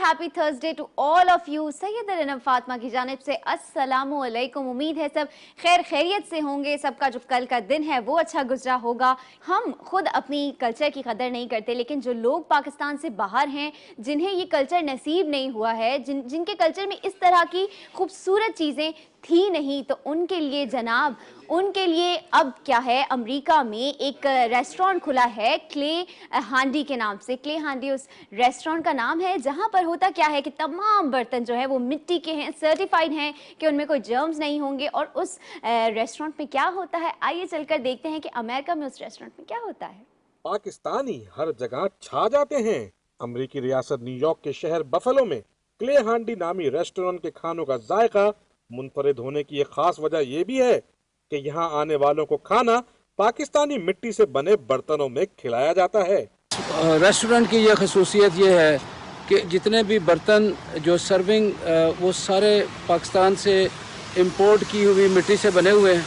Happy Thursday to all of you. Syed Arnab Fatima की जानिब से अस्सलामु अलैकुम। उम्मीद है सब खैर खैरियत से होंगे, सबका जो कल का दिन है वो अच्छा गुजरा होगा। हम खुद अपनी कल्चर की कदर नहीं करते, लेकिन जो लोग पाकिस्तान से बाहर हैं, जिन्हें ये कल्चर नसीब नहीं हुआ है, जिनके कल्चर में इस तरह की खूबसूरत चीज़ें थी नहीं, तो उनके लिए जनाब, उनके लिए अब क्या है, अमेरिका में एक रेस्टोरेंट खुला है क्ले हांडी के नाम से। क्ले हांडी उस रेस्टोरेंट का नाम है, जहां पर होता क्या है कि तमाम बर्तन जो है वो मिट्टी के हैं, सर्टिफाइड हैं कि उनमें कोई जर्म्स नहीं होंगे। और उस रेस्टोरेंट में क्या होता है, आइए चलकर देखते हैं कि अमेरिका में उस रेस्टोरेंट में क्या होता है। पाकिस्तानी हर जगह छा जाते हैं। अमेरिकी रियासत न्यूयॉर्क के शहर बफलो में क्ले हांडी नामी रेस्टोरेंट के खानों का जायका मुनफरिद होने की एक खास वजह यह भी है कि यहाँ आने वालों को खाना पाकिस्तानी मिट्टी से बने बर्तनों में खिलाया जाता है। रेस्टोरेंट की यह खसूसियत ये है कि जितने भी बर्तन जो सर्विंग वो सारे पाकिस्तान से इंपोर्ट की हुई मिट्टी से बने हुए हैं,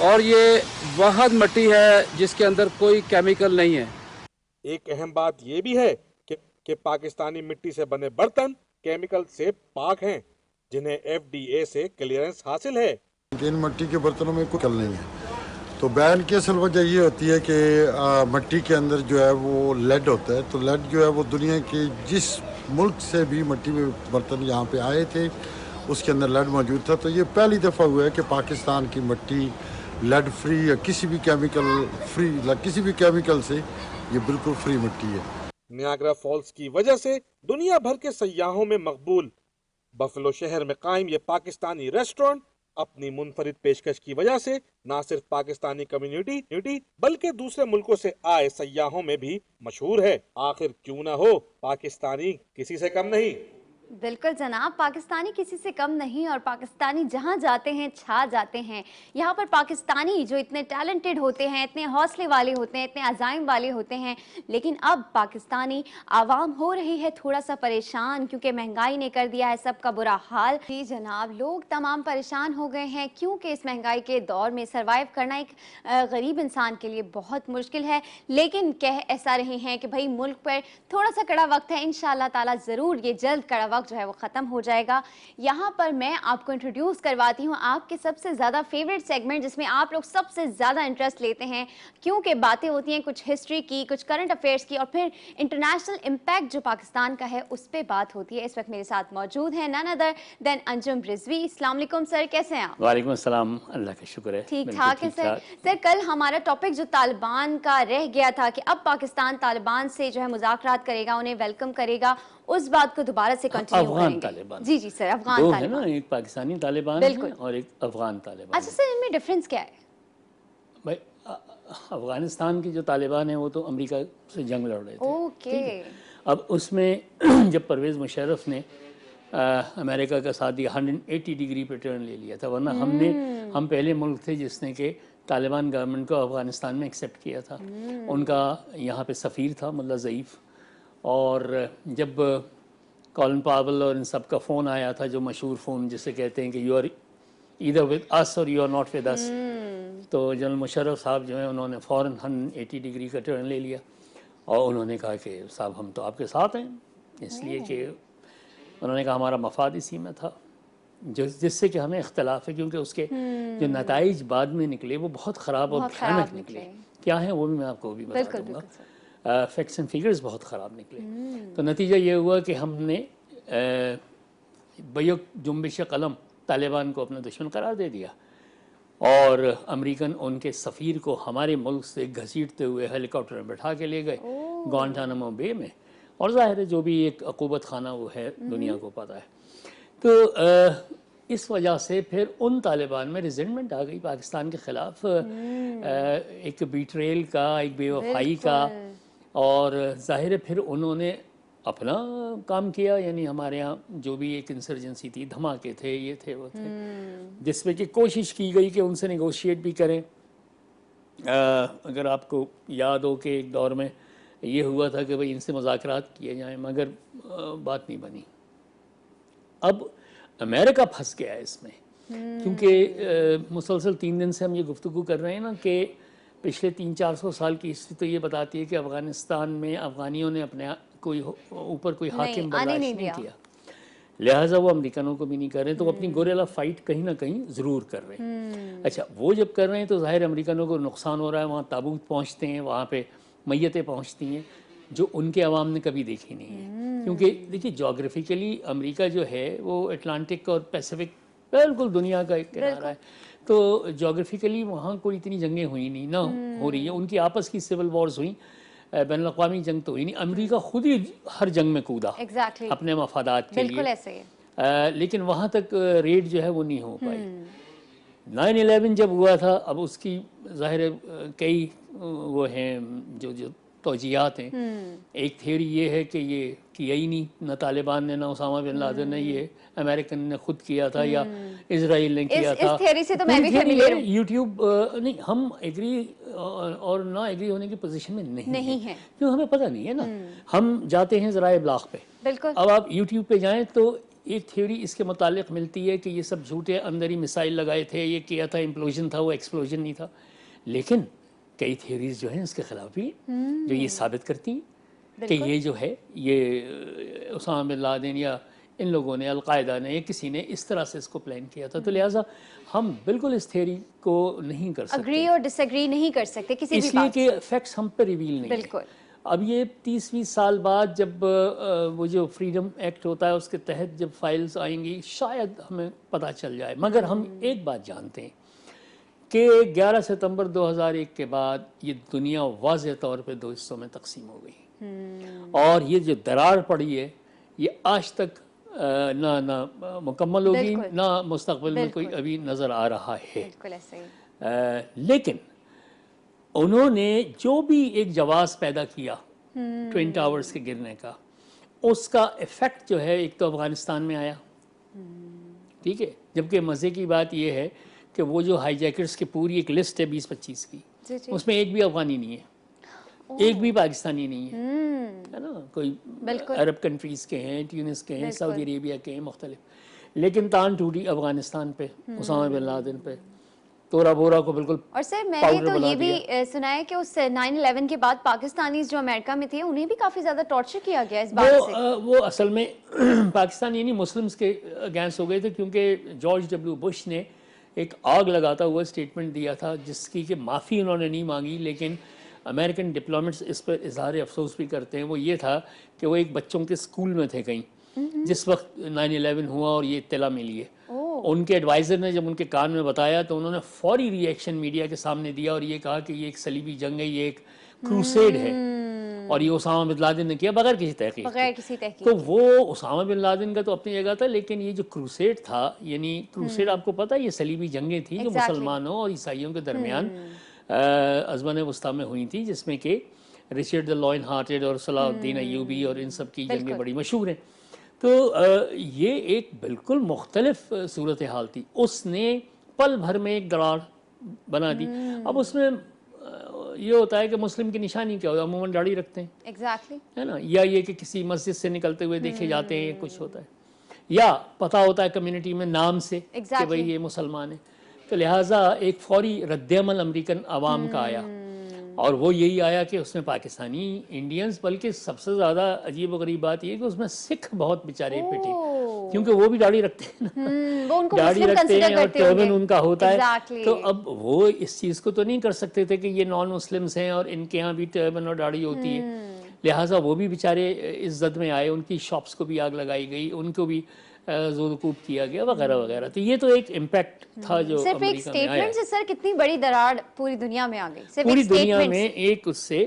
और ये वाहद मिट्टी है जिसके अंदर कोई केमिकल नहीं है। एक अहम बात यह भी है कि पाकिस्तानी मिट्टी से बने बर्तन केमिकल से पाक हैं, जिन्हें FDA से क्लियरेंस हासिल है। इन मिट्टी के बर्तनों में कोई कल नहीं है, तो बैन की असल वजह ये होती है कि मिट्टी के अंदर जो है वो लेड होता है। तो लेड जो है वो दुनिया के जिस मुल्क से भी मिट्टी में बर्तन यहाँ पे आए थे उसके अंदर लेड मौजूद था। तो ये पहली दफ़ा हुआ है कि पाकिस्तान की मिट्टी लेड फ्री या किसी भी केमिकल से ये बिल्कुल फ्री मिट्टी है। नियाग्रा फॉल्स की वजह से दुनिया भर के सयाहों में मकबूल बफलो शहर में कायम ये पाकिस्तानी रेस्टोरेंट अपनी मुनफरिद पेशकश की वजह से न सिर्फ पाकिस्तानी कम्युनिटी बल्कि दूसरे मुल्कों से आए सयाहों में भी मशहूर है। आखिर क्यों ना हो, पाकिस्तानी किसी से कम नहीं। बिल्कुल जनाब, पाकिस्तानी किसी से कम नहीं, और पाकिस्तानी जहाँ जाते हैं छा जाते हैं। यहाँ पर पाकिस्तानी जो इतने टैलेंटेड होते हैं, इतने हौसले वाले होते हैं, इतने अज़ाइम वाले होते हैं, लेकिन अब पाकिस्तानी आवाम हो रही है थोड़ा सा परेशान, क्योंकि महंगाई ने कर दिया है सबका बुरा हाल। जी जनाब, लोग तमाम परेशान हो गए हैं, क्योंकि इस महंगाई के दौर में सर्वाइव करना एक गरीब इंसान के लिए बहुत मुश्किल है। लेकिन कह ऐसा रहे हैं कि भाई मुल्क पर थोड़ा सा कड़ा वक्त है, इंशाअल्लाह ताला ज़रूर ये जल्द कड़ा वक्त जो है वो ख़त्म हो जाएगा। यहाँ पर मैं आपको इंट्रोड्यूस करवाती हूँ आपके सबसे ज़्यादा फेवरेट सेगमेंट, जिसमें आप लोग सबसे ज़्यादा इंटरेस्ट लेते हैं, क्योंकि बातें होती हैं कुछ हिस्ट्री की, कुछ करंट अफेयर्स की, और फिर इंटरनेशनल इम्पैक्ट जो पाकिस्तान का है उस पर बात होती है। इस वक्त मेरे साथ मौजूद है none other than Anjum Rizvi. अस्सलाम वालेकुम सर, कैसे हैं आप? वालेकुम अस्सलाम, अल्लाह का शुक्र है, ठीक ठाक है सर। सर, कल हमारा टॉपिक जो तालिबान का रह गया था कि अब पाकिस्तान तालिबान से जो है मुज़ाकरात करेगा, उन्हें वेलकम करेगा, उस बात को दोबारा से कंटिन्यू अफगान तालिबान। जी जी सर, अफगान दो तालिबान है ना, एक पाकिस्तानी तालिबान है और एक अफगान तालिबान। अच्छा सर, इनमें डिफरेंस क्या है? भाई अफगानिस्तान की जो तालिबान है वो तो अमेरिका से जंग लड़ रहे थे। ओके। अब उसमें जब परवेज़ मुशर्रफ ने अमेरिका का साथ दिया, 180 डिग्री पे टर्न ले लिया था, वरना हम पहले मुल्क थे जिसने के तालिबान गवर्नमेंट को अफगानिस्तान में एक्सेप्ट किया था। उनका यहाँ पे सफ़ीर था मुल्ला ज़ईफ़, और जब कॉलिन पावल और इन सब का फ़ोन आया था, जो मशहूर फ़ोन जिसे कहते हैं कि you are either with us और you are not with us, तो जनरल मुशर्रफ साहब जो है उन्होंने फ़ौरन 180 डिग्री का टर्न ले लिया और उन्होंने कहा कि साहब हम तो आपके साथ हैं, इसलिए कि उन्होंने कहा हमारा मफाद इसी में था, जिससे कि हमें इख्तलाफ है, क्योंकि उसके जो नताइज बाद में निकले वो बहुत ख़राब और भयानक निकले। क्या है वो भी मैं आपको भी बता दूँगा। फैक्ट्स एंड फिगर्स बहुत ख़राब निकले। तो नतीजा ये हुआ कि हमने बैक जुम्बिश कलम तालिबान को अपना दुश्मन करार दे दिया, और अमेरिकन उनके सफ़ीर को हमारे मुल्क से घसीटते हुए हेलीकॉप्टर में बैठा के ले गए ग्वांटानामो बे में। और ज़ाहिर है जो भी एक अक़ूबत खाना वो है, दुनिया को पता है। तो इस वजह से फिर उन तालिबान में रिजेंटमेंट आ गई पाकिस्तान के ख़िलाफ़, एक बीट्रेल का, एक बेवफाई का, और ज़ाहिर है फिर उन्होंने अपना काम किया। यानी हमारे यहाँ जो भी एक इंसर्जेंसी थी, धमाके थे, ये थे वो थे, जिसमें कि कोशिश की गई कि उनसे नेगोशिएट भी करें। अगर आपको याद हो कि एक दौर में ये हुआ था कि भाई इनसे मुज़ाकरात किए जाएं, मगर बात नहीं बनी। अब अमेरिका फंस गया है इसमें, क्योंकि मुसलसल 3 दिन से हम ये गुफ्तगू कर रहे हैं ना कि पिछले 300-400 साल की हिस्ट्री तो ये बताती है कि अफ़गानिस्तान में अफ़गानियों ने अपने कोई ऊपर कोई हाकिम आने बर्दाश्त नहीं नहीं दिया। किया, लिहाजा वो अमेरिकनों को भी नहीं कर रहे, तो वो अपनी गोरेला फाइट कहीं ना कहीं ज़रूर कर रहे हैं। अच्छा, वो जब कर रहे हैं तो ज़ाहिर अमेरिकनों को नुकसान हो रहा है, वहाँ ताबूत पहुँचते हैं, वहाँ पे मैयतें पहुँचती हैं जो उनके अवाम ने कभी देखी नहीं है। क्योंकि देखिए जोग्राफिकली अमेरिका जो है वो अटलांटिक और पैसिफिक बिल्कुल दुनिया का एक किनारा है, तो जोग्राफिकली वहाँ कोई इतनी जंगें हुई नहीं ना हो रही हैं। उनकी आपस की सिविल वॉर्स हुई, बैनुल-अक़वामी जंग तो हुई नहीं। अमेरिका खुद ही हर जंग में कूदा एग्जैक्टली, अपने मफादात के बिल्कुल लिए, ऐसे ही है। लेकिन वहाँ तक रेड जो है वो नहीं हो पाई। 9/11 जब हुआ था, अब उसकी ज़ाहिर है कई वो हैं जो तौजीहात हैं। एक थियोरी ये है कि ये किया ही नहीं, न तालिबान ने, न उसामा बिन लादेन ने, ये अमेरिकन ने खुद किया था या इजराइल ने किया था। इस थियोरी से तो मैं भी फेमिलियर हूँ। यूट्यूब नहीं, हम एग्री और ना एग्री होने की पोजीशन में नहीं है, क्यों, हमें पता नहीं है ना। हम जाते हैं ज़राए इब्लाग पे, बिल्कुल। अब आप यूट्यूब पे जाएं तो एक थ्योरी इसके मुतालिक मिलती है कि ये सब झूठे, अंदर ही मिसाइल लगाए थे, ये किया था, इम्प्लोजन था, वो एक्सप्लोजन नहीं था। लेकिन कई थ्योरीज जो हैं इसके खिलाफ भी जो ये साबित करती हैं कि ये जो है ये उसामा बिन लादेन या इन लोगों ने, अलकायदा ने या किसी ने इस तरह से इसको प्लान किया था। तो लिहाजा हम बिल्कुल इस थ्योरी को नहीं कर सकते, अग्री और डिसएग्री नहीं कर सकते किसी भी इसलिए बात कि फैक्ट्स हम पे रिवील नहीं बिल्कुल। है। अब ये 30-20 साल बाद जब वो जो फ्रीडम एक्ट होता है उसके तहत जब फाइल्स आएंगी शायद हमें पता चल जाए। मगर हम एक बात जानते हैं कि 11 सितंबर 2001 के बाद ये दुनिया वाज़ेह तौर पे दो हिस्सों में तकसीम हो गई, और ये जो दरार पड़ी है ये आज तक ना मुकम्मल होगी, ना मुस्तकबिल में कोई अभी नज़र आ रहा है। बिल्कुल ऐसे ही। लेकिन उन्होंने जो भी एक जवाब पैदा किया ट्विन टावर्स के गिरने का, उसका इफ़ेक्ट जो है एक तो अफ़गानिस्तान में आया, ठीक है। जबकि मज़े की बात यह है कि वो जो हाईजैकर्स की पूरी एक लिस्ट है 20-25 की, उसमें एक भी अफ़गानी नहीं है, एक भी पाकिस्तानी नहीं है ना। कोई अरब कंट्रीज़ के हैं, ट्यूनिस के हैं, सऊदी अरेबिया के हैं, मुख्तलिफ। लेकिन तान टूटी अफ़गानिस्तान पे, उसामा बिन लादेन पे, तोरा बोरा को बिल्कुल। और सर मैंने तो ये भी सुना है कि उस 9/11 के बाद पाकिस्तानी जो अमेरिका में थे उन्हें भी काफ़ी ज़्यादा टॉर्चर किया गया इस बात से। वो असल में पाकिस्तानी यानी मुस्लिम्स के अगेंस्ट हो गए थे, क्योंकि जॉर्ज डब्ल्यू बुश ने एक आग लगाता हुआ स्टेटमेंट दिया था जिसकी कि माफ़ी उन्होंने नहीं मांगी, लेकिन अमेरिकन डिप्लोमेट्स इस पर इजहार अफसोस भी करते हैं। वो ये था कि वो एक बच्चों के स्कूल में थे कहीं जिस वक्त 9/11 हुआ और ये इत्तला मिली है। उनके एडवाइज़र ने जब उनके कान में बताया तो उन्होंने फौरी रिएक्शन मीडिया के सामने दिया और ये कहा कि ये एक सलीबी जंग है, ये एक क्रूसेड है, और ये उसामा बिन लादेन ने किया बगैर किसी तहकीक। तो वो उसामा बिन लादेन का तो अपनी जगह था, लेकिन ये जो क्रूसेड था, यानी क्रूसेड आपको पता है ये सलीबी जंगें थी जो मुसलमानों और ईसाइयों के दरमियान अज़्मन वस्ता में हुई थी, जिसमें कि रिचर्ड द लॉयन हार्टेड और सलाहुद्दीन अय्यूबी और इन सब की जंगें बड़ी मशहूर हैं। तो ये एक बिल्कुल मुख्तलिफ सूरत हाल थी। उसने पल भर में एक दरार बना दी। अब उसमें ये होता है कि मुस्लिम की निशानी क्या होता है, अमूमन दाढ़ी रखते हैं, एग्जैक्टली है ना, या ये कि किसी मस्जिद से निकलते हुए देखे जाते हैं, कुछ होता है, या पता होता है कम्युनिटी में नाम से कि भाई ये मुसलमान है। तो लिहाजा एक फौरी रद्दअमल अमेरिकन अवाम का आया, और वो यही आया कि उसमें पाकिस्तानी इंडियंस, बल्कि सबसे ज़्यादा अजीब व गरीब बात ये कि उसमें सिख बहुत बेचारे पिटे, क्योंकि वो भी दाढ़ी रखते हैं ना, वो उनको दाढ़ी रखते हैं और टर्बन उनका होता exactly. है। तो अब वो इस चीज़ को तो नहीं कर सकते थे कि ये नॉन मुस्लिम्स हैं और इनके यहाँ भी टर्बन और दाढ़ी होती है। लिहाजा वो भी बेचारे इस जद में आए, उनकी शॉप्स को भी आग लगाई गई, उनको भी ज़ोरकूब किया गया वगैरह वगैरह। तो ये तो एक इम्पैक्ट था जो सिर्फ एक स्टेटमेंट से सर कितनी बड़ी दरार पूरी दुनिया में आ गई, पूरी दुनिया में एक उससे।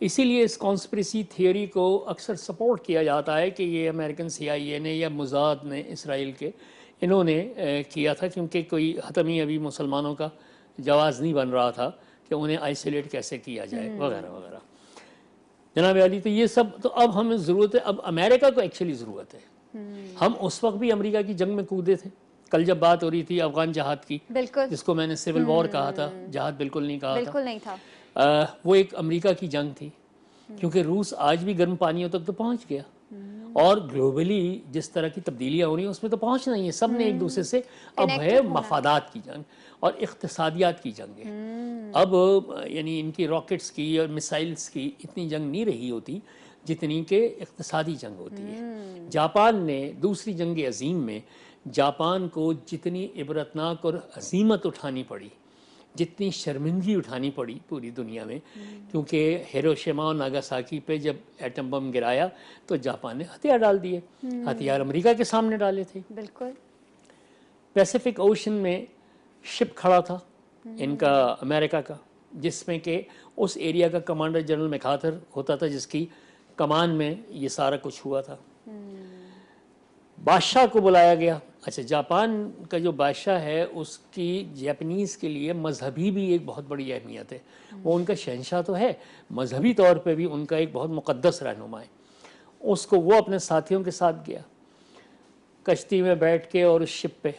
इसीलिए इस कॉन्स्पिरेसी थियोरी को अक्सर सपोर्ट किया जाता है कि ये अमेरिकन CIA ने या मुजाद ने, इसराइल के, इन्होंने किया था, क्योंकि कोई हतमी अभी मुसलमानों का जवाज़ नहीं बन रहा था कि उन्हें आइसोलेट कैसे किया जाए वगैरह वगैरह। जनाब अली, तो ये सब तो अब हमें ज़रूरत है, अब अमेरिका को एक्चुअली ज़रूरत है। हम उस वक्त भी अमेरिका की जंग में कूदे थे। कल जब बात हो रही थी अफगान जहाद की, जिसको मैंने सिविल वॉर कहा था, जहाद बिल्कुल नहीं कहा बिल्कुल नहीं था। वो एक अमेरिका की जंग थी, क्योंकि रूस आज भी गर्म पानियों तक तो पहुंच गया, और ग्लोबली जिस तरह की तब्दीलियां हो रही हैं उसमें तो पहुंचना ही है, सब ने एक दूसरे से। अब है मफादात की जंग और इख्तिसादियात की जंग है। अब यानी इनकी रॉकेट्स की और मिसाइल्स की इतनी जंग नहीं रही होती जितनी के इक़्तिसादी जंग होती है। जापान ने दूसरी जंग अज़ीम में जापान को जितनी इबरतनाक और हज़ीमत उठानी पड़ी, जितनी शर्मिंदगी उठानी पड़ी पूरी दुनिया में, क्योंकि हिरोशिमा और नागासाकी पे जब एटम बम गिराया तो जापान ने हथियार डाल दिए, हथियार अमेरिका के सामने डाले थे। बिल्कुल। पैसिफिक ओशन में शिप खड़ा था इनका, अमेरिका का, जिसमें कि उस एरिया का कमांडर जनरल मैकार्थर होता था, जिसकी कमान में ये सारा कुछ हुआ था। बादशाह को बुलाया गया। अच्छा, जापान का जो बादशाह है उसकी जापानीज़ के लिए मजहबी भी एक बहुत बड़ी अहमियत है। वो उनका शहंशाह तो है, मजहबी तौर पे भी उनका एक बहुत मुक़द्दस रहनुमा है। उसको वो अपने साथियों के साथ गया कश्ती में बैठ के, और उस शिप पे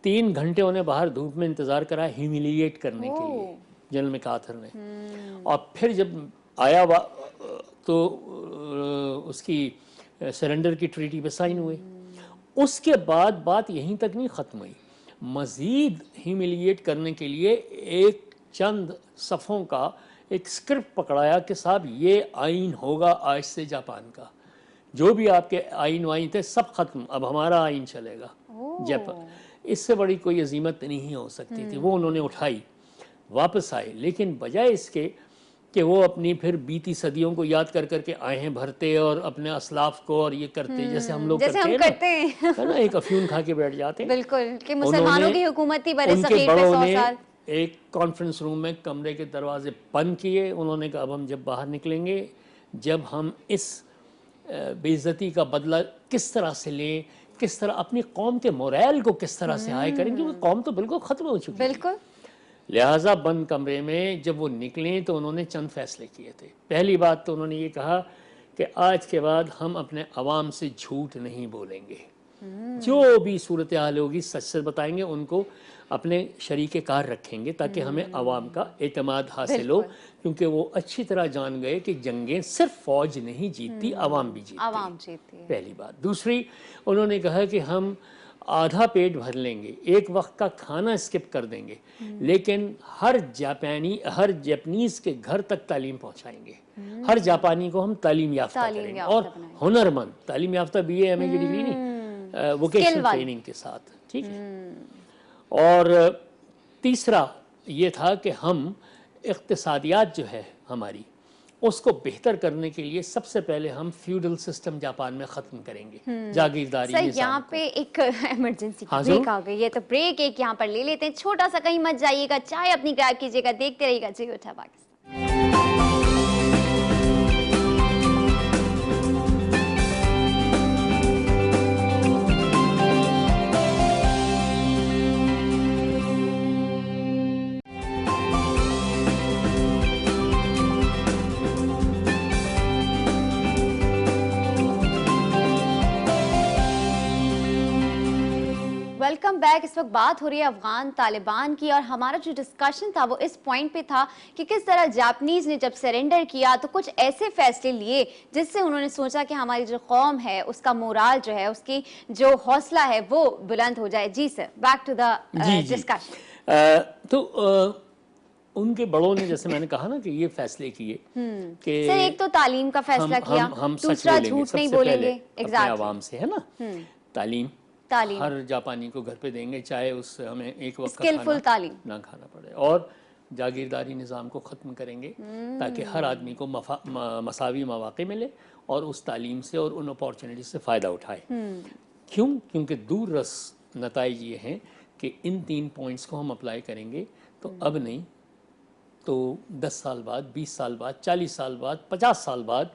3 घंटे उन्हें बाहर धूप में इंतज़ार करा ह्यूमिलिएट करने के लिए जनरल मैकार्थर ने। और फिर जब आया तो उसकी सरेंडर की ट्रीटी पे साइन हुए। उसके बाद बात यहीं तक नहीं ख़त्म हुई, मज़ीद ह्यूमिलिएट करने के लिए एक चंद सफ़ों का एक स्क्रिप्ट पकड़ाया कि साहब ये आइन होगा आज से जापान का, जो भी आपके आइन वाइन थे सब ख़त्म, अब हमारा आइन चलेगा जापान। इससे बड़ी कोई अजीमत नहीं हो सकती थी। वो उन्होंने उठाई, वापस आए, लेकिन बजाय इसके कि वो अपनी फिर बीती सदियों को याद कर करके आए हैं भरते और अपने असलाफ को और ये करते, जैसे हम लोग करते हैं है ना, एक अफ्यून खा के बैठ जाते हैं। बिल्कुल, कि मुसलमानों की हुकूमत थी बड़े उनके सगीर पे 100 बड़ों साल। ने एक कॉन्फ्रेंस रूम में कमरे के दरवाजे बंद किए। उन्होंने कहा अब हम जब बाहर निकलेंगे, जब हम इस बेइज्जती का बदला किस तरह से लें, किस तरह अपनी कौम के मोरल को किस तरह से हाई करें, क्योंकि कौम तो बिल्कुल ख़त्म हो चुकी है। बिल्कुल। लिहाजा बंद कमरे में जब वो निकले तो उन्होंने चंद फैसले किए थे। पहली बात तो उन्होंने ये कहा कि आज के बाद हम अपने अवाम से झूठ नहीं बोलेंगे, जो भी सूरत हाल होगी सच सच बताएंगे, उनको अपने शरीके कार रखेंगे ताकि हमें अवाम का एतमाद हासिल हो, क्योंकि वो अच्छी तरह जान गए कि जंगें सिर्फ फौज नहीं जीतती, अवाम भी जीतती है। पहली बात। दूसरी, उन्होंने कहा कि हम आधा पेट भर लेंगे, एक वक्त का खाना स्किप कर देंगे, लेकिन हर जापानीज़ के घर तक तालीम पहुंचाएंगे। हर जापानी को हम तालीम याफ्ता करेंगे, और हुनरमंद, तालीम याफ्ता BA MA की डिग्री नहीं, वोकेशनल ट्रेनिंग के साथ, ठीक है। और तीसरा ये था कि हम इक़्तिसादियात जो है हमारी, उसको बेहतर करने के लिए सबसे पहले हम फ्यूडल सिस्टम जापान में ख़त्म करेंगे, जागीरदारी निज़ाम को। यहाँ पे एक इमरजेंसी ब्रेक आ गई है, तो ब्रेक एक यहाँ पर ले लेते हैं छोटा सा, कहीं मत जाइएगा, चाय अपनी ग्रैब कीजिएगा, देखते रहिएगा जी उठा पाकिस्तान। Welcome back. इस वक्त बात हो रही है अफगान तालिबान की, और हमारा जो डिस्कशन था वो इस पॉइंट पे था कि किस तरह जापानीज ने जब सरेंडर किया तो कुछ ऐसे फैसले लिए जिससे उन्होंने सोचा कि हमारी जो कौम है उसका मोराल जो है, उसकी जो हौसला है वो बुलंद हो जाए। जी sir, back to the discussion. तो उनके बड़ों ने, जैसे मैंने कहा ना कि ये फैसले किए कि सर एक तो तालीम का फैसला किया, दूसरा झूठ नहीं बोलेंगे आवाम से, है ना, तालीम हर जापानी को घर पे देंगे, चाहे उससे हमें एक वक्त स्किलफुल तालीम ना खाना पड़े, और जागीरदारी निज़ाम को ख़त्म करेंगे ताकि हर आदमी को मसावी मौक़े मिले और उस तालीम से और उन अपॉर्चुनिटी से फ़ायदा उठाए। क्यों? क्योंकि दूर रस नताइज ये हैं कि इन 3 पॉइंट्स को हम अप्लाई करेंगे तो अब नहीं तो 10 साल बाद, 20 साल बाद, 40 साल बाद, 50 साल बाद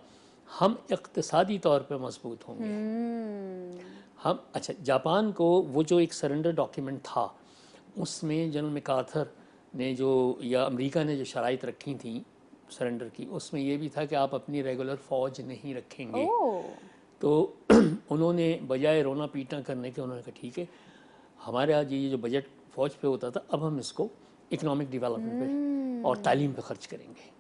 हम इक़्तिसादी तौर पे मजबूत होंगे। हम अच्छा, जापान को वो जो एक सरेंडर डॉक्यूमेंट था उसमें जनरल मैकार्थर ने जो, या अमेरिका ने जो शराइत रखी थी सरेंडर की, उसमें ये भी था कि आप अपनी रेगुलर फ़ौज नहीं रखेंगे। तो उन्होंने बजाय रोना पीटना करने के, उन्होंने कहा ठीक है, हमारे आज ये जो बजट फ़ौज पे होता था अब हम इसको इकनॉमिक डेवलपमेंट पे और तालीम पे ख़र्च करेंगे।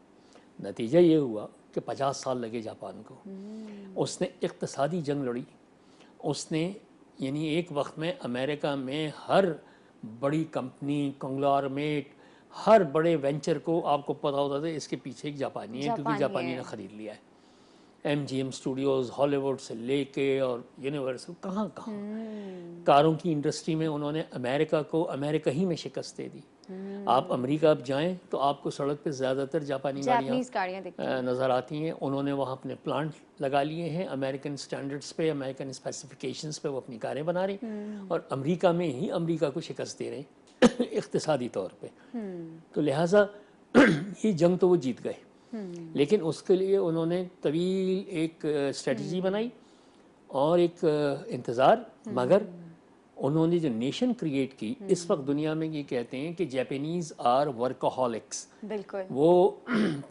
नतीजा ये हुआ कि 50 साल लगे जापान को। उसने इक़्तिसादी जंग लड़ी, उसने यानी एक वक्त में अमेरिका में हर बड़ी कंपनी, कंग्लोमरेट, हर बड़े वेंचर को आपको पता होता था इसके पीछे एक जापानी है, क्योंकि जापानी ने ख़रीद लिया है। MGM स्टूडियोज़, हॉलीवुड से लेके और यूनिवर्सल कहाँ कहाँ कारों की इंडस्ट्री में उन्होंने अमेरिका ही में शिकस्त दे दी। आप अमेरिका अब जाएं तो आपको सड़क पे ज़्यादातर जापानी जापानीज गाड़ियाँ दिखती हैं। नज़र आती हैं। उन्होंने वहाँ अपने प्लांट लगा लिए हैं, अमेरिकन स्टैंडर्ड्स पे, अमेरिकन स्पेसिफिकेशंस पे वो अपनी कारें बना रहे हैं और अमेरिका में ही अमेरिका को शिकस्त दे रहे हैं इक़्तिसादी तौर पे। तो लिहाजा ये जंग तो वो जीत गए, लेकिन उसके लिए उन्होंने तवील एक स्ट्रेटजी बनाई और एक इंतज़ार, मगर उन्होंने जो नेशन क्रिएट की, इस वक्त दुनिया में ये कहते हैं कि जापानीज़ आर वर्कaholics। बिल्कुल। वो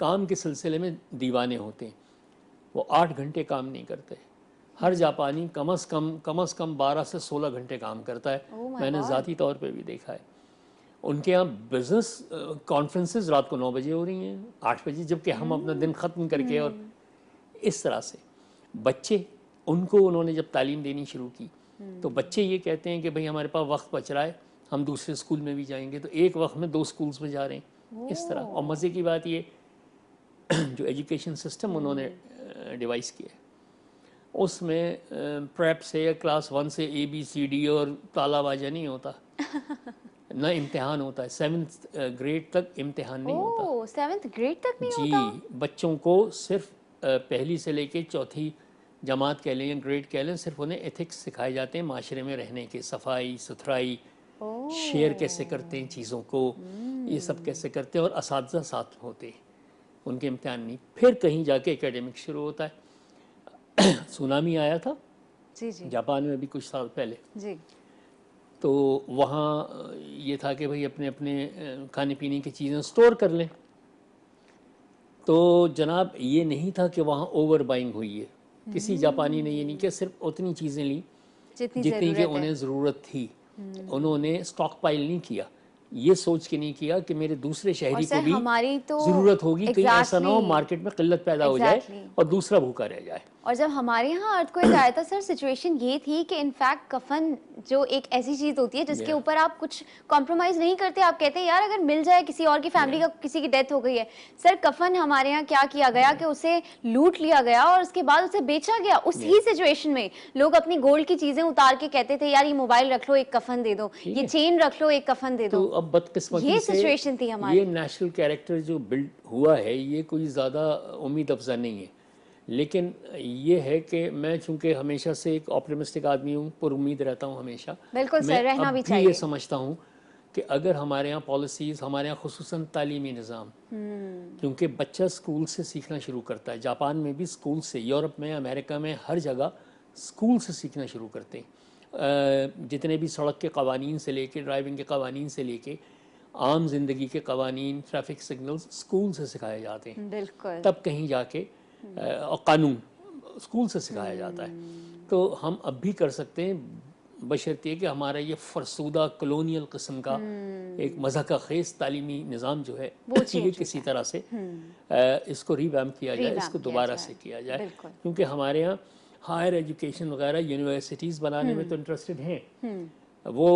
काम के सिलसिले में दीवाने होते हैं। वो 8 घंटे काम नहीं करते। हर जापानी कम अज़ कम 12 से 16 घंटे काम करता है। मैंने ज़ाती तौर पे भी देखा है। उनके यहाँ बिज़नेस कॉन्फ्रेंसेस रात को 9 बजे हो रही हैं, 8 बजे, जबकि हम अपना दिन ख़त्म करके, और इस तरह से बच्चे, उनको उन्होंने जब तालीम देनी शुरू की तो बच्चे ये कहते हैं कि भाई हमारे पास वक्त बच रहा है, हम दूसरे स्कूल में भी जाएंगे, तो एक वक्त में 2 स्कूल्स में जा रहे हैं, इस तरह। और मज़े की बात ये जो एजुकेशन सिस्टम उन्होंने डिवाइस किया है, उसमें प्रेप से, क्लास 1 से ABCD और तालाबाजा नहीं होता ना इम्तिहान होता है। 7th ग्रेड तक इम्तिहान नहीं होता। 7th ग्रेड तक नहीं जी, होता? बच्चों को सिर्फ पहली से लेके चौथी जमात कह लें या ग्रेड कह लें, सिर्फ उन्हें एथिक्स सिखाए जाते हैं, माशरे में रहने के, सफाई सुथराई, शेयर कैसे करते हैं चीज़ों को, ये सब कैसे करते हैं, और असातिज़ा साथ होते हैं, उनके इम्तिहान नहीं। फिर कहीं जाके एकेडमिक शुरू होता है। सुनामी आया था जी जी जापान में भी कुछ साल पहले, जी। तो वहाँ ये था कि भाई अपने अपने खाने पीने की चीज़ें स्टोर कर लें। तो जनाब ये नहीं था कि वहाँ ओवर बाइंग हुई है, किसी जापानी ने ये नहीं किया, सिर्फ उतनी चीज़ें ली जितनी कि उन्हें ज़रूरत थी। उन्होंने स्टॉक पाइल नहीं किया, ये सोच के नहीं किया कि मेरे दूसरे शहरी को भी हमारी तो ज़रूरत होगी, कहीं ऐसा ना हो Exactly. मार्केट में किल्लत पैदा हो जाए और दूसरा भूखा रह जाए। और जब हमारे यहाँ अर्थक्वेक आया था सर, सिचुएशन ये थी कि इनफैक्ट कफन जो एक ऐसी चीज़ होती है जिसके ऊपर आप कुछ कॉम्प्रोमाइज़ नहीं करते, आप कहते हैं यार अगर मिल जाए, किसी और की फैमिली का किसी की डेथ हो गई है। सर कफन हमारे यहाँ क्या किया गया कि उसे लूट लिया गया और उसके बाद उसे बेचा गया। उसी सिचुएशन में लोग अपनी गोल्ड की चीज़ें उतार के कहते थे यार ये मोबाइल रख लो, एक कफन दे दो, ये चेन रख लो, एक कफन दे दो। तो अब बदकिस्मती ये से सिचुएशन थी हमारी। ये नेशनल कैरेक्टर जो बिल्ड हुआ है, ये कोई ज़्यादा उम्मीद अफजा नहीं है, लेकिन ये है कि मैं चूंकि हमेशा से एक ऑप्टिमिस्टिक आदमी हूँ, पुरुम्मीद रहता हूँ हमेशा। बिल्कुल सर, रहना भी मैं चाहिए। ये समझता हूँ कि अगर हमारे यहाँ पॉलिसीज़, हमारे यहाँ खुसूसन तालीमी निज़ाम, क्योंकि बच्चा स्कूल से सीखना शुरू करता है। जापान में भी स्कूल से, यूरोप में, अमेरिका में, हर जगह स्कूल से सीखना शुरू करते हैं। जितने भी सड़क के कवानीन से लेके, ड्राइविंग के कवानीन से लेके, आम जिंदगी के कवानीन, ट्रैफिक सिग्नल्स स्कूल से सिखाए जाते हैं। बिल्कुल। तब कहीं जाके और कानून स्कूल से सिखाया जाता है। तो हम अब भी कर सकते हैं, बशर्ते कि हमारा ये फरसूदा कलोनियल किस्म का एक मज़ाक़ खेज़ तालीमी निज़ाम जो है ये किसी तरह से इसको रिवैम्प किया जाए, इसको दोबारा से किया जाए। क्योंकि हमारे यहाँ हायर एजुकेशन वगैरह यूनिवर्सिटीज़ बनाने में तो इंटरेस्टेड हैं, वो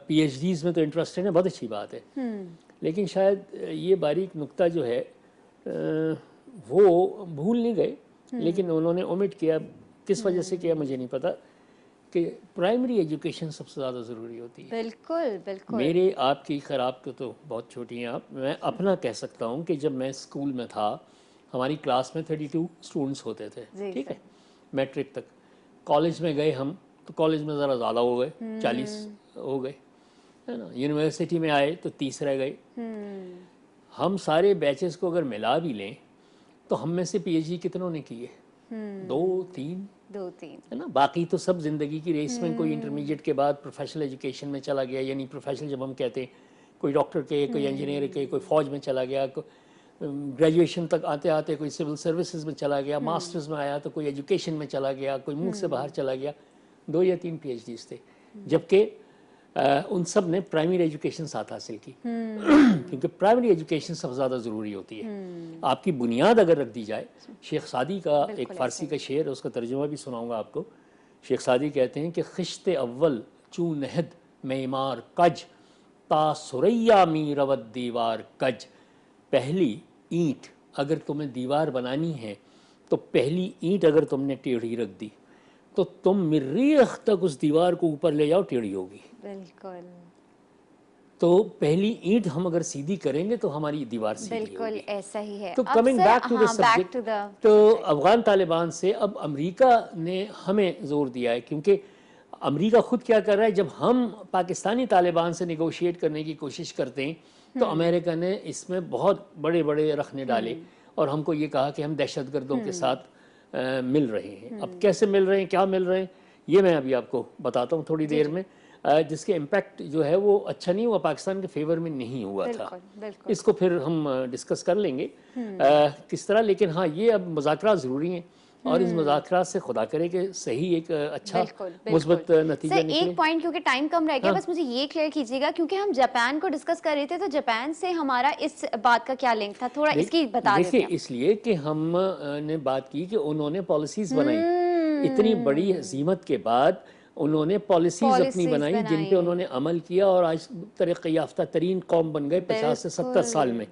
PhDs में तो इंटरेस्टेड है, बहुत अच्छी बात है, लेकिन शायद ये बारीक नुक्ता जो है वो भूल नहीं गए, लेकिन उन्होंने ओमिट किया। किस वजह से किया मुझे नहीं पता, कि प्राइमरी एजुकेशन सबसे ज़्यादा ज़रूरी होती है। बिल्कुल बिल्कुल। मेरे आपकी, खैर आपको तो बहुत छोटी हैं आप, मैं अपना कह सकता हूँ कि जब मैं स्कूल में था हमारी क्लास में 32 स्टूडेंट्स होते थे, ठीक है, मैट्रिक तक। कॉलेज में गए हम तो कॉलेज में ज़रा ज़्यादा हो गए, 40 हो गए, है ना। यूनिवर्सिटी में आए तो 30 रह गए। हम सारे बैचेस को अगर मिला भी लें तो हम में से PhD कितनों ने किए? 2-3 है ना। बाकी तो सब ज़िंदगी की रेस में, कोई इंटरमीडिएट के बाद प्रोफेशनल एजुकेशन में चला गया, यानी प्रोफेशनल जब हम कहते हैं, कोई डॉक्टर के, कोई इंजीनियर के, कोई फ़ौज में चला गया, ग्रेजुएशन तक आते आते कोई सिविल सर्विसेज में चला गया, मास्टर्स में आया तो कोई एजुकेशन में चला गया, कोई मुल्क से बाहर चला गया। 2 या 3 PhDs थे, जबकि उन सब ने प्राइमरी एजुकेशन साथ हासिल की। क्योंकि प्राइमरी एजुकेशन सबसे ज़्यादा ज़रूरी होती है। आपकी बुनियाद अगर रख दी जाए, शेख सादी का एक फ़ारसी का शेर है, उसका तर्जुमा भी सुनाऊंगा आपको। शेख सादी कहते हैं कि खिश्ते अव्वल चू नहद मेमार कज ता सुरैया मी रवत दीवार कज। पहली ईंट अगर तुम्हें दीवार बनानी है तो पहली ईंट अगर तुमने टेढ़ी रख दी तो तुम मरीख तक उस दीवार को ऊपर ले जाओ, टेढ़ी होगी। बिल्कुल तो पहली ईंट हम अगर सीधी करेंगे तो हमारी दीवार सीधी बिल्कुल होगी। ऐसा ही है। तो अब coming sir, back to the हाँ, back सब्जेक्ट, to the तो अफगान तालिबान से अब अमेरिका ने हमें जोर दिया है, क्योंकि अमेरिका खुद क्या कर रहा है, जब हम पाकिस्तानी तालिबान से नेगोशिएट करने की कोशिश करते हैं तो अमेरिका ने इसमें बहुत बड़े बड़े रखने डाले और हमको ये कहा कि हम दहशतगर्दों के साथ मिल रहे हैं। अब कैसे मिल रहे हैं, क्या मिल रहे हैं, ये मैं अभी आपको बताता हूँ थोड़ी देर में। जिसके इम्पैक्ट जो है वो अच्छा नहीं हुआ, पाकिस्तान के फेवर में नहीं हुआ था। बिल्कुल इसको फिर हम डिस्कस कर लेंगे किस तरह। लेकिन हाँ, ये अब मुज़ाकरात ज़रूरी हैं और इस मुज़ाकरात से खुदा करे कि सही एक अच्छा मुस्बत नतीजा सर, निकले। एक पॉइंट क्योंकि टाइम कम रह गया, बस मुझे ये क्लियर कीजिएगा, क्योंकि हम जापान को डिस्कस कर रहे थे, तो जापान से हमारा इस बात का क्या लिंक था, थोड़ा इसकी बता देते देखिए, हैं। इसलिए कि हम ने बात की कि उन्होंने पॉलिसीज बनाई, इतनी बड़ी हजीमत के बाद उन्होंने पॉलिसीज अपनी बनाई जिन पे उन्होंने अमल किया और आज तरक्की याफ्ता तरीन कौम बन गए 50 से 70 साल में।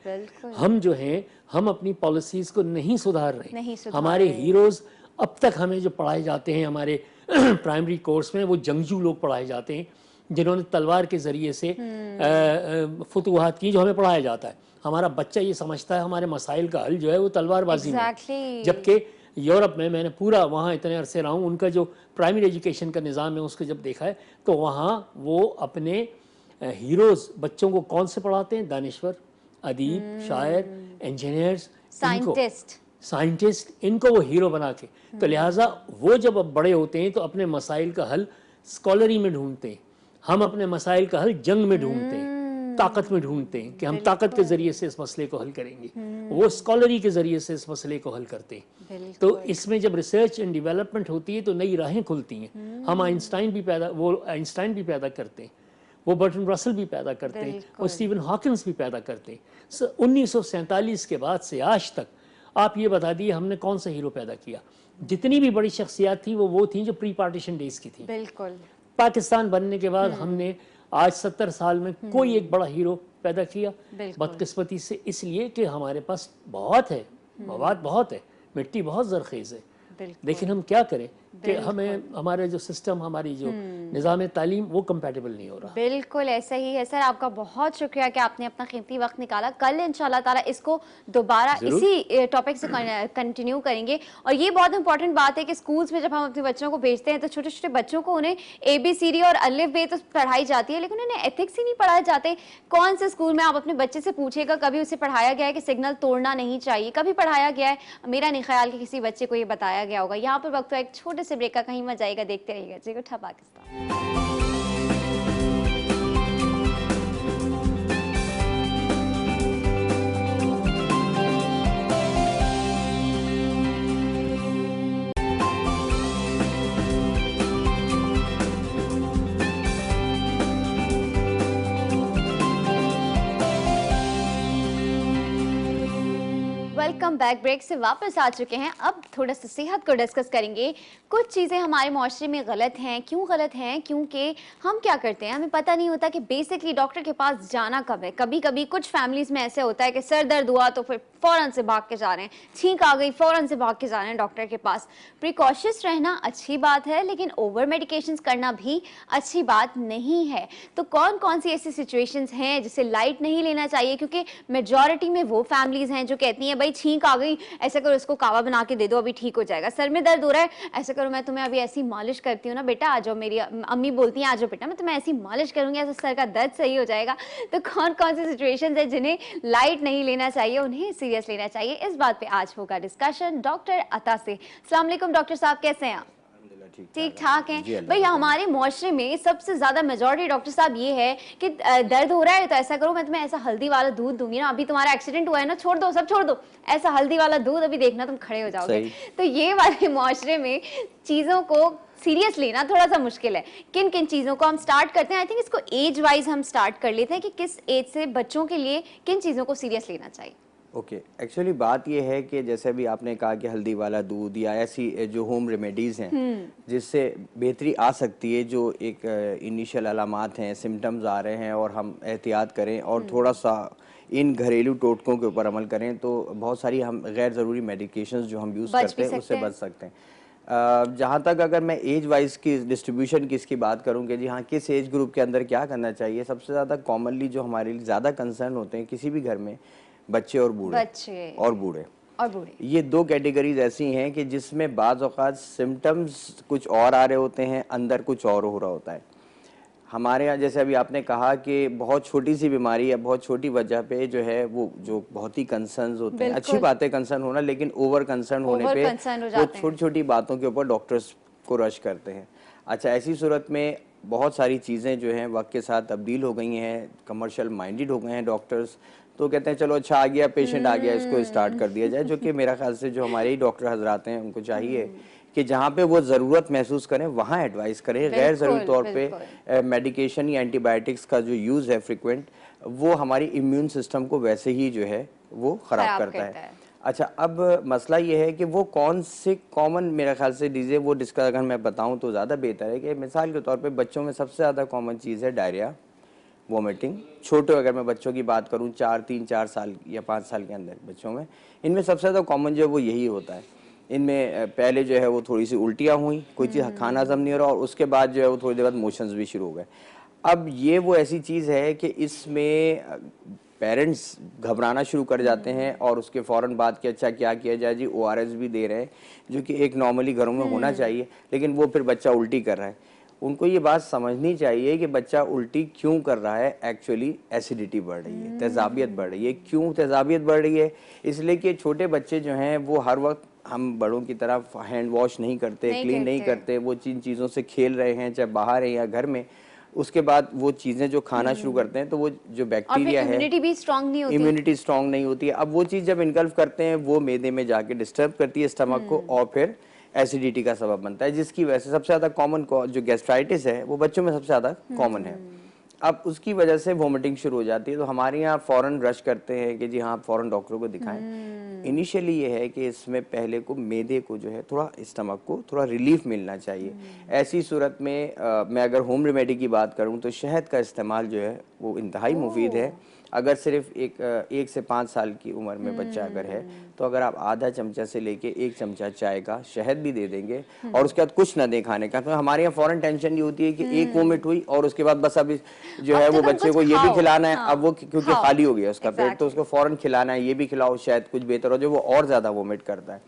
हम जो हैं, हम अपनी पॉलिसीज को नहीं सुधार रहे। हमारे हीरोज अब तक हमें जो पढ़ाए जाते हैं हमारे प्राइमरी कोर्स में, वो जंगजू लोग पढ़ाए जाते हैं जिन्होंने तलवार के ज़रिए से फतूहात की, जो हमें पढ़ाया जाता है। हमारा बच्चा ये समझता है हमारे मसाइल का हल जो है वो तलवारबाजी में। जबकि यूरोप में, मैंने पूरा वहाँ इतने अरसे रहा हूँ, उनका जो प्राइमरी एजुकेशन का निज़ाम है उसको जब देखा है तो वहाँ वो अपने हीरोज़ बच्चों को कौन से पढ़ाते हैं, दानिश्वर, अदीब, शायर, इंजीनियर्स, साइंटिस्ट, इनको वो हीरो बना के। तो लिहाजा वो जब अब बड़े होते हैं तो अपने मसाइल का हल स्कॉलरी में ढूंढते हैं, हम अपने मसाइल का हल जंग में ढूंढते हैं, ताकत में ढूंढते हैं कि हम ताकत के ज़रिए से इस मसले को हल करेंगे। वो स्कॉलरी के ज़रिए से इस मसले को हल करते हैं। तो इसमें जब रिसर्च एंड डेवलपमेंट होती है तो नई राहें खुलती हैं। हम आइंस्टाइन भी पैदा करते हैं, वो बर्टन रसल भी पैदा करते हैं और स्टीवन हॉकिंस भी पैदा करते हैं। 1947 के बाद से आज तक आप ये बता दिए हमने कौन सा हीरो पैदा किया। जितनी भी बड़ी शख्सियात थी वो थी जो प्री पार्टीशन डेज की थी। बिल्कुल। पाकिस्तान बनने के बाद हमने आज 70 साल में कोई एक बड़ा हीरो पैदा किया, बदकिस्मती से, इसलिए कि हमारे पास बहुत है, मवाद बहुत है, मिट्टी बहुत ज़रख़ेज़ है, लेकिन हम क्या करें कि हमें हमारे जो सिस्टम, हमारी जो निज़ाम तालीम वो कंपैटिबल नहीं हो रहा। बिल्कुल ऐसा ही है सर। आपका बहुत शुक्रिया कि आपने अपना कीमती वक्त निकाला। कल इंशाल्लाह ताला इसको दोबारा इसी टॉपिक से कंटिन्यू करेंगे। और ये बहुत इंपॉर्टेंट बात है कि स्कूल्स में जब हम अपने बच्चों को भेजते हैं तो छोटे छोटे बच्चों को उन्हें ABCD और अलिफ बे तो पढ़ाई जाती है, लेकिन उन्हें एथिक्स ही नहीं पढ़ाए जाते। कौन से स्कूल में आप अपने बच्चे से पूछेगा, कभी उसे पढ़ाया गया है कि सिग्नल तोड़ना नहीं चाहिए, कभी पढ़ाया गया है? मेरा नहीं ख्याल कि किसी बच्चे को ये बताया गया होगा। यहाँ पर वक्त एक छोटे से ब्रेक का, कहीं मत जाएगा, देखते रहिएगा जी उठा पाकिस्तान। Welcome back. ब्रेक से वापस आ चुके हैं। अब थोड़ा सा सेहत को डिस्कस करेंगे। कुछ चीज़ें हमारे माशरे में गलत हैं। क्यों गलत हैं? क्योंकि हम क्या करते हैं, हमें पता नहीं होता कि बेसिकली डॉक्टर के पास जाना कब है। कभी कभी कुछ फैमिलीज में ऐसे होता है कि सर दर्द हुआ तो फिर फ़ौरन से भाग के जा रहे हैं, छींक आ गई फ़ौरन से भाग के जा रहे हैं डॉक्टर के पास। प्रिकॉशंस रहना अच्छी बात है, लेकिन ओवर मेडिकेशंस करना भी अच्छी बात नहीं है। तो कौन कौन सी ऐसी सिचुएशंस हैं जिसे लाइट नहीं लेना चाहिए? क्योंकि मेजॉरिटी में वो फैमिलीज हैं जो कहती हैं भाई छींक आ गई, ऐसा करो उसको कावा बना के दे दो, अभी ठीक हो जाएगा। सर में दर्द हो रहा है, ऐसा करो मैं तुम्हें अभी ऐसी मालिश करती हूँ ना बेटा, आ जाओ। मेरी अम्मी बोलती हैं आ जाओ बेटा, मैं तुम्हें ऐसी मालिश करूंगी, ऐसा सर का दर्द सही हो जाएगा। तो कौन कौन सी सिचुएशंस है जिन्हें लाइट नहीं लेना चाहिए, उन्हें सीरियस लेना चाहिए? इस बात पे आज होगा डिस्कशन डॉक्टर अता से। अस्सलाम वालेकुम डॉक्टर साहब, कैसे हैं आप? ठीक ठाक हैं भाई। हमारे मुआशरे में सबसे ज्यादा मेजॉरिटी डॉक्टर साहब ये है कि दर्द हो रहा है तो ऐसा करो मैं तुम्हें ऐसा हल्दी वाला दूध दूंगी ना, अभी तुम्हारा एक्सीडेंट हुआ है ना, छोड़ दो सब छोड़ दो, ऐसा हल्दी वाला दूध अभी देखना तुम खड़े हो जाओगे। तो ये वाले मुआशरे में चीजों को सीरियस लेना थोड़ा सा मुश्किल है। किन किन चीज़ों को हम स्टार्ट करते हैं? आई थिंक इसको एज वाइज हम स्टार्ट कर लेते हैं कि किस एज से बच्चों के लिए किन चीज़ों को सीरियस लेना चाहिए। ओके, एक्चुअली बात ये है कि जैसे अभी आपने कहा कि हल्दी वाला दूध या ऐसी जो होम रेमेडीज़ हैं जिससे बेहतरी आ सकती है, जो एक इनिशियल अलामात हैं, सिम्टम्स आ रहे हैं और हम एहतियात करें और थोड़ा सा इन घरेलू टोटकों के ऊपर अमल करें तो बहुत सारी हम गैर ज़रूरी मेडिकेशंस जो हम यूज़ करते हैं उससे बच सकते हैं। जहाँ तक अगर मैं एज वाइज की डिस्ट्रीब्यूशन की इसकी बात करूँ कि जी हाँ किस एज ग्रुप के अंदर क्या करना चाहिए, सबसे ज़्यादा कॉमनली जो हमारे लिए ज़्यादा कंसर्न होते हैं किसी भी घर में, बच्चे और बूढ़े ये दो कैटेगरीज ऐसी हैं कि जिसमें बाज़ औक़ात सिम्टम्स कुछ और आ रहे होते हैं, अंदर कुछ और हो रहा होता है। हमारे यहाँ जैसे अभी आपने कहा कि बहुत छोटी सी बीमारी या बहुत छोटी वजह पे जो है वो जो बहुत ही कंसर्न्स होते हैं, अच्छी बात है कंसर्न होना, लेकिन ओवर कंसर्न होने पे वो छोटी छोटी बातों के ऊपर डॉक्टर्स को रश करते हैं। अच्छा, ऐसी सूरत में बहुत सारी चीज़ें जो हैं वक्त के साथ तब्दील हो गई हैं, कमर्शियल माइंडेड हो गए हैं डॉक्टर्स, तो कहते हैं चलो अच्छा आ गया, पेशेंट आ गया, इसको स्टार्ट कर दिया जाए, जो कि मेरा ख्याल से जो हमारे ही डॉक्टर हजरात हैं उनको चाहिए कि जहाँ पे वो ज़रूरत महसूस करें वहाँ एडवाइस करें। गैर ज़रूरी तौर पे मेडिकेशन या एंटीबायोटिक्स का जो यूज़ है फ्रिक्वेंट, वो हमारी इम्यून सिस्टम को वैसे ही जो है वो ख़राब करता है। अच्छा, अब मसला ये है कि वो कौन से कॉमन, मेरे ख्याल से डीजे वो डिस्कस अगर मैं बताऊँ तो ज़्यादा बेहतर है कि मिसाल के तौर पर बच्चों में सबसे ज़्यादा कॉमन चीज़ है डायरिया, वोमिटिंग। छोटे अगर मैं बच्चों की बात करूं 3-4 साल या 5 साल के अंदर बच्चों में, इनमें सबसे ज़्यादा कॉमन जो है वो यही होता है। इनमें पहले जो है वो थोड़ी सी उल्टियाँ हुई, कोई चीज़ खाना हजम नहीं हो रहा, और उसके बाद जो है वो थोड़ी देर बाद मोशंस भी शुरू हो गए। अब ये वो ऐसी चीज़ है कि इसमें पेरेंट्स घबराना शुरू कर जाते हैं और उसके फ़ौरन बाद कि अच्छा क्या किया जाए जी, ORS भी दे रहे हैं जो कि एक नॉर्मली घरों में होना चाहिए, लेकिन वो फिर बच्चा उल्टी कर रहा है। उनको ये बात समझनी चाहिए कि बच्चा उल्टी क्यों कर रहा है, एक्चुअली एसिडिटी बढ़ रही है, तेज़ाबियत बढ़ रही है। क्यों तेज़ाबियत बढ़ रही है? इसलिए कि छोटे बच्चे जो हैं वो हर वक्त हम बड़ों की तरह हैंड वॉश नहीं करते, क्लीन नहीं करते, वो जिन चीज़ों से खेल रहे हैं चाहे बाहर है या घर में, उसके बाद वो चीज़ें जो खाना शुरू करते हैं तो वो जो बैक्टीरिया है, इम्यूनिटी स्ट्रांग नहीं होती है। अब वो चीज़ जब इनकल्फ करते हैं वो मैदे में जाके डिस्टर्ब करती है स्टमक को और फिर एसिडिटी का सबब बनता है, जिसकी वजह से सबसे ज़्यादा कॉमन जो गैस्ट्राइटिस है वो बच्चों में सबसे ज़्यादा कॉमन है। अब उसकी वजह से वोमिटिंग शुरू हो जाती है, तो हमारे यहाँ फ़ौरन रश करते हैं कि जी हाँ फ़ौरन डॉक्टरों को दिखाएं। इनिशियली ये है कि इसमें पहले को मैदे को जो है थोड़ा, स्टमक को थोड़ा रिलीफ मिलना चाहिए। ऐसी सूरत में मैं अगर होम रेमेडी की बात करूँ तो शहद का इस्तेमाल जो है वो इंतहाई मुफीद है। अगर सिर्फ 1 से 5 साल की उम्र में बच्चा अगर है तो अगर आप आधा चमचा से लेके 1 चमचा चाय का शहद भी दे देंगे और उसके बाद कुछ ना दे खाने का, तो हमारे यहाँ फौरन टेंशन ये होती है कि एक वोमिट हुई और उसके बाद बस अब जो है वो बच्चे को ये भी खिलाना है। अब वो क्योंकि खाली हो गया उसका पेट, तो उसको फौरन खिलाना है, ये भी खिलाओ, शायद कुछ बेहतर हो, जो वो और ज्यादा वोमिट करता है।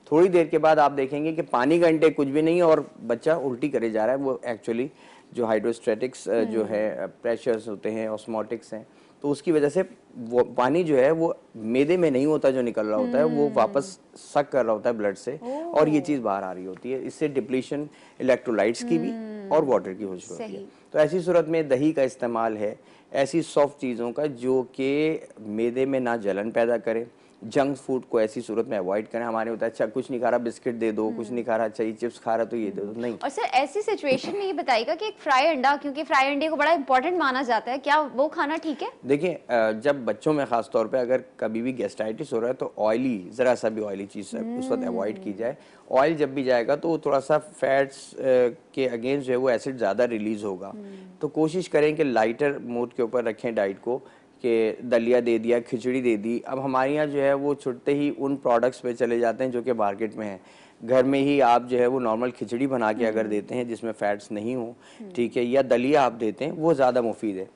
थोड़ी देर के बाद आप देखेंगे कि पानी का इंटेक कुछ भी नहीं है और बच्चा उल्टी करे जा रहा है। वो एक्चुअली जो हाइड्रोस्टेटिक्स जो है प्रेशर्स होते हैं, ऑस्मोटिक्स हैं, तो उसकी वजह से वो पानी जो है वो मैदे में नहीं होता जो निकल रहा होता है, वो वापस सक कर रहा होता है ब्लड से और ये चीज़ बाहर आ रही होती है। इससे डिप्लीशन इलेक्ट्रोलाइट्स की भी और वाटर की हो होती है। तो ऐसी सूरत में दही का इस्तेमाल है, ऐसी सॉफ्ट चीज़ों का जो कि मैदे में ना जलन पैदा करे। जंक फूड को ऐसी सूरत में अवॉइड करें। हमारे होता है अच्छा कुछ नहीं खा रहा बिस्किट दे दो, कुछ नहीं खा रहा अच्छा ये चिप्स खा रहा तो ये दे दो, नहीं। और सर ऐसी सिचुएशन में ये बताइएगा कि एक फ्राई अंडा, क्योंकि फ्राई अंडे को बड़ा इंपॉर्टेंट माना जाता है, क्या वो खाना ठीक है? देखिए जब बच्चों में खास तौर पे अगर कभी भी गैस्ट्राइटिस हो रहा है तो ऑयली, ज़रा सा भी ऑयली चीज़ उस वक्त अवॉइड की जाए। ऑयल जब भी जाएगा तो वो थोड़ा सा फैट्स के अगेंस्ट जो है वो एसिड ज़्यादा रिलीज होगा। तो कोशिश करें कि लाइटर मोड के ऊपर रखें डाइट को, कि दलिया दे दिया, खिचड़ी दे दी। अब हमारे यहाँ जो है वो छुटते ही उन प्रोडक्ट्स पे चले जाते हैं जो कि मार्केट में है। घर में ही आप जो है वो नॉर्मल खिचड़ी बना के अगर देते हैं जिसमें फैट्स नहीं हो, ठीक है, या दलिया आप देते हैं, वो ज़्यादा मुफीद है।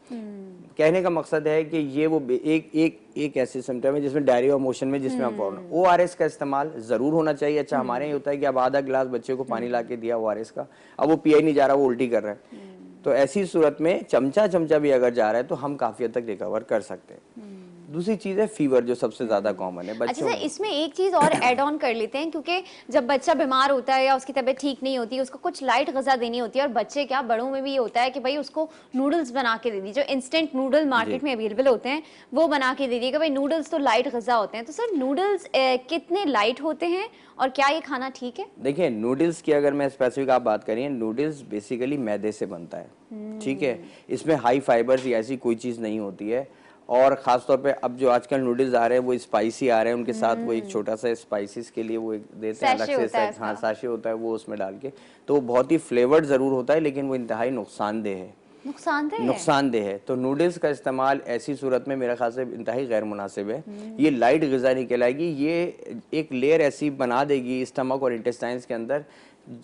कहने का मकसद है कि ये वो एक ऐसे सिम्टम है जिसमें डायरिया और मोशन में, जिसमें हम फौरन ORS का इस्तेमाल ज़रूर होना चाहिए। अच्छा हमारे यहाँ होता है कि अब आधा गिलास बच्चे को पानी ला के दिया ORS का, अब वो पिया ही नहीं जा रहा, वो उल्टी कर रहा है। तो ऐसी सूरत में चमचा भी अगर जा रहा है तो हम काफी हद तक रिकवर कर सकते हैं। दूसरी चीज है फीवर, जो सबसे ज्यादा कॉमन है बच्चों में। अच्छा, इसमें एक चीज और ऐड ऑन कर लेते हैं, क्योंकि जब बच्चा बीमार होता है या उसकी तबीयत ठीक नहीं होती, उसको कुछ लाइट गजा देनी होती है, और बच्चे क्या, बड़ों में भी ये होता है कि भाई उसको नूडल्स बना के दे दी, जो इंस्टेंट नूडल मार्केट में अवेलेबल होते हैं वो बना के दे दिएगा। भाई नूडल्स तो लाइट गजा होते हैं, तो सर नूडल्स कितने लाइट होते हैं और क्या ये खाना ठीक है? देखिए नूडल्स की अगर मैं स्पेसिफिक आप बात करिए, नूडल्स बेसिकली मैदे से बनता है, ठीक है, इसमें हाई फाइबर्स या ऐसी कोई चीज़ नहीं होती है। और ख़ासतौर पे अब जो आजकल नूडल्स आ रहे हैं वो स्पाइसी आ रहे हैं, उनके साथ वो एक छोटा सा स्पाइसेस के लिए वो एक देते हैं अलग सैशे से होता है सेट, हाँ उसका। साशे होता है वो उसमें डाल के, तो वो बहुत ही फ्लेवर्ड ज़रूर होता है लेकिन वो इंतहाई नुकसानदेह है। नुकसानदेह है। नुकसानदेह है। तो नूडल्स का इस्तेमाल ऐसी सूरत में मेरे ख्याल से इंतहाई गैर मुनासिब है। ये लाइट ग़िज़ा नहीं कहलाएगी, ये एक लेयर ऐसी बना देगी स्टमक और इंटेस्टाइन्स के अंदर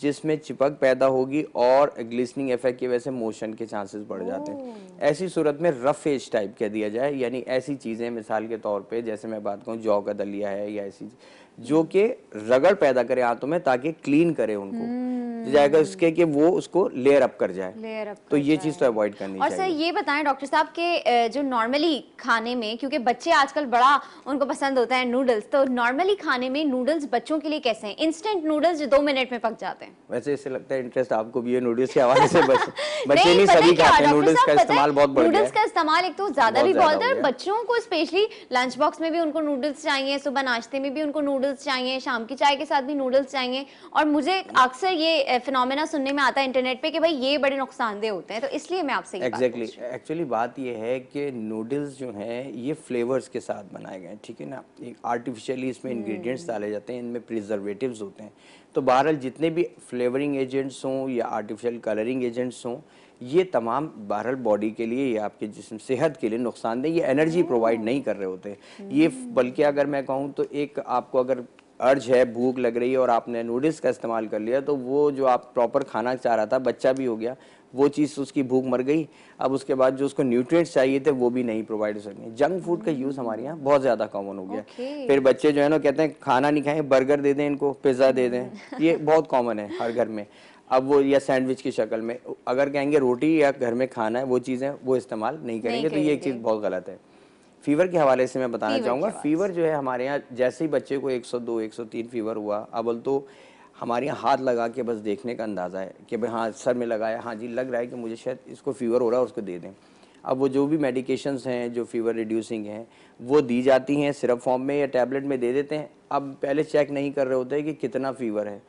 जिसमें चिपक पैदा होगी और ग्लिसनिंग इफेक्ट की वजह से मोशन के चांसेस बढ़ जाते हैं। ऐसी सूरत में रफ एज टाइप कह दिया जाए, यानी ऐसी चीज़ें मिसाल के तौर पे जैसे मैं बात कहूँ जौ का दलिया है या ऐसी जो कि रगड़ पैदा करे आंतों में ताकि क्लीन करे उनको, जाएगा इसके कि वो उसको लेयर अप कर जाए। लेयर अप तो ये चीज़ तो अवॉइड करनी और चाहिए। सर ये बताएं डॉक्टर साहब के जो नॉर्मली खाने में, क्योंकि बच्चे आजकल बड़ा उनको पसंद होता है नूडल्स, तो नॉर्मली खाने में नूडल्स बच्चों के लिए कैसे हैं? इंस्टेंट नूडल्स जो 2 मिनट में पक जाते हैं। वैसे इससे लगता है इंटरेस्ट आपको भी है नूडल्स के हवाले से, बस बच्चे नहीं पता है सभी क्या, खाते हैं। डॉक्टर नूडल्स साहब, का पता है, इस्तेमाल बहुत बढ़ गया नूडल्स का है। इस्तेमाल एक तो ज्यादा भी बहुत बहुत है, हो और गया। बच्चों को स्पेशली लंच बॉक्स में भी उनको नूडल्स चाहिए, सुबह नाश्ते में भी उनको नूडल्स चाहिए, शाम की चाय के साथ भी नूडल्स चाहिए। और मुझे अक्सर ये फिनोमेना सुनने में आता है इंटरनेट पे कि भाई ये बड़े नुकसानदेह होते हैं, तो इसलिए मैं आपसे ये बात पूछ रही हूँ। एक्चुअली बात ये है कि नूडल्स जो हैं ये फ्लेवर्स के साथ बनाए गए हैं, ठीक है ना। एक आर्टिफिशियली इसमें इंग्रेडिएंट्स डाले जाते हैं, इनमें प्रिजर्वेटिव्स होते हैं। तो बहरहाल जितने भी फ्लेवरिंग एजेंट्स हों या आर्टिफिशियल कलरिंग एजेंट्स हों, ये तमाम बहरहाल बॉडी के लिए या आपके जिस्म सेहत के लिए नुकसानदेह, ये एनर्जी प्रोवाइड नहीं कर रहे होते ये। बल्कि अगर मैं कहूँ तो एक आपको अगर अर्ज है, भूख लग रही है और आपने नूडल्स का इस्तेमाल कर लिया, तो वो जो आप प्रॉपर खाना चाह रहा था, बच्चा भी हो गया, वो चीज़ उसकी भूख मर गई। अब उसके बाद जो उसको न्यूट्रिएंट्स चाहिए थे वो भी नहीं प्रोवाइड हो सकेंगे। जंक फूड का यूज़ हमारे यहाँ बहुत ज़्यादा कॉमन हो गया। फिर बच्चे जो है ना कहते हैं खाना नहीं खाएं, बर्गर दे दें इनको, पिज़्ज़ा दे दें, ये बहुत कॉमन है हर घर में। अब वो या सैंडविच की शक्ल में, अगर कहेंगे रोटी या घर में खाना है, वो चीज़ें वो इस्तेमाल नहीं करेंगे, तो ये एक चीज़ बहुत गलत है। फीवर के हवाले से मैं बताना चाहूँगा, फीवर जो है हमारे यहाँ जैसे ही बच्चे को 102, 103 फीवर हुआ, अव्वल तो हमारे यहाँ हाथ लगा के बस देखने का अंदाज़ा है कि भाई हाँ सर में लगाया, हाँ जी लग रहा है कि मुझे शायद इसको फीवर हो रहा है, उसको दे दें। अब वो जो भी मेडिकेशंस हैं जो फीवर रिड्यूसिंग हैं वो दी जाती हैं सिरप फॉर्म में या टैबलेट में दे देते हैं। अब पहले चेक नहीं कर रहे होते कि कितना फीवर है।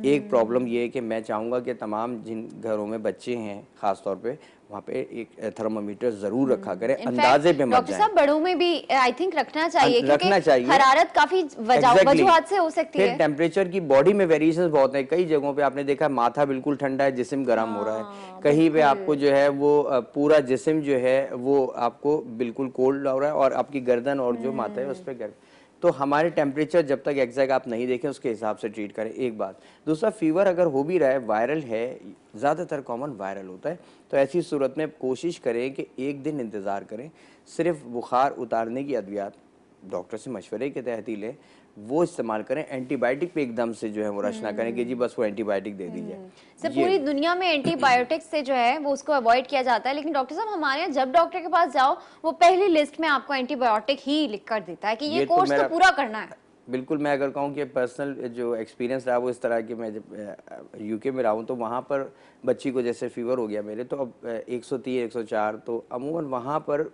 एक प्रॉब्लम ये है कि मैं चाहूँगा कि तमाम जिन घरों में बच्चे हैं ख़ास तौर पे, वहाँ पे एक थर्मामीटर जरूर रखा करें, अंदाजे पे मत डॉक्टर जाएं। साहब बड़ों में भी आई थिंक रखना चाहिए, रखना चाहिए। हरारत काफी वजूहात से हो सकती फिर है। टेम्परेचर की बॉडी में वेरिएशंस बहुत है। कई जगहों पे आपने देखा माथा बिल्कुल ठंडा है, जिस्म गर्म हो रहा है। कहीं पे आपको जो है वो पूरा जिस्म जो है वो आपको बिल्कुल कोल्ड हो रहा है और आपकी गर्दन और जो माथा है उस पर गर्म। तो हमारे टेम्परेचर जब तक एग्जैक्ट आप नहीं देखें उसके हिसाब से ट्रीट करें, एक बात। दूसरा, फीवर अगर हो भी रहा है, वायरल है, ज़्यादातर कॉमन वायरल होता है, तो ऐसी सूरत में कोशिश करें कि एक दिन इंतज़ार करें, सिर्फ बुखार उतारने की अद्वियात डॉक्टर से मशवरे के तहत ही लें, वो इस्तेमाल करें। एंटीबायोटिक पे एकदम से जो है वो रश ना करें कि जी बस वो एंटीबायोटिक दे दीजिए। सर पूरी दुनिया में एंटीबायोटिक्स से जो है वो उसको अवॉइड किया जाता है, लेकिन डॉक्टर साहब हमारे यहाँ जब डॉक्टर के पास जाओ वो पहली लिस्ट में आपको एंटीबायोटिक ही लिख कर देता है कि ये कोर्स तो पूरा करना है। बिल्कुल, मैं अगर कहूँ कि पर्सनल जो एक्सपीरियंस रहा वो इस तरह कि मैं जब यूके में रहा हूँ तो वहाँ पर बच्ची को जैसे फीवर हो गया मेरे, तो अब 103, 104, तो अमूमन वहाँ पर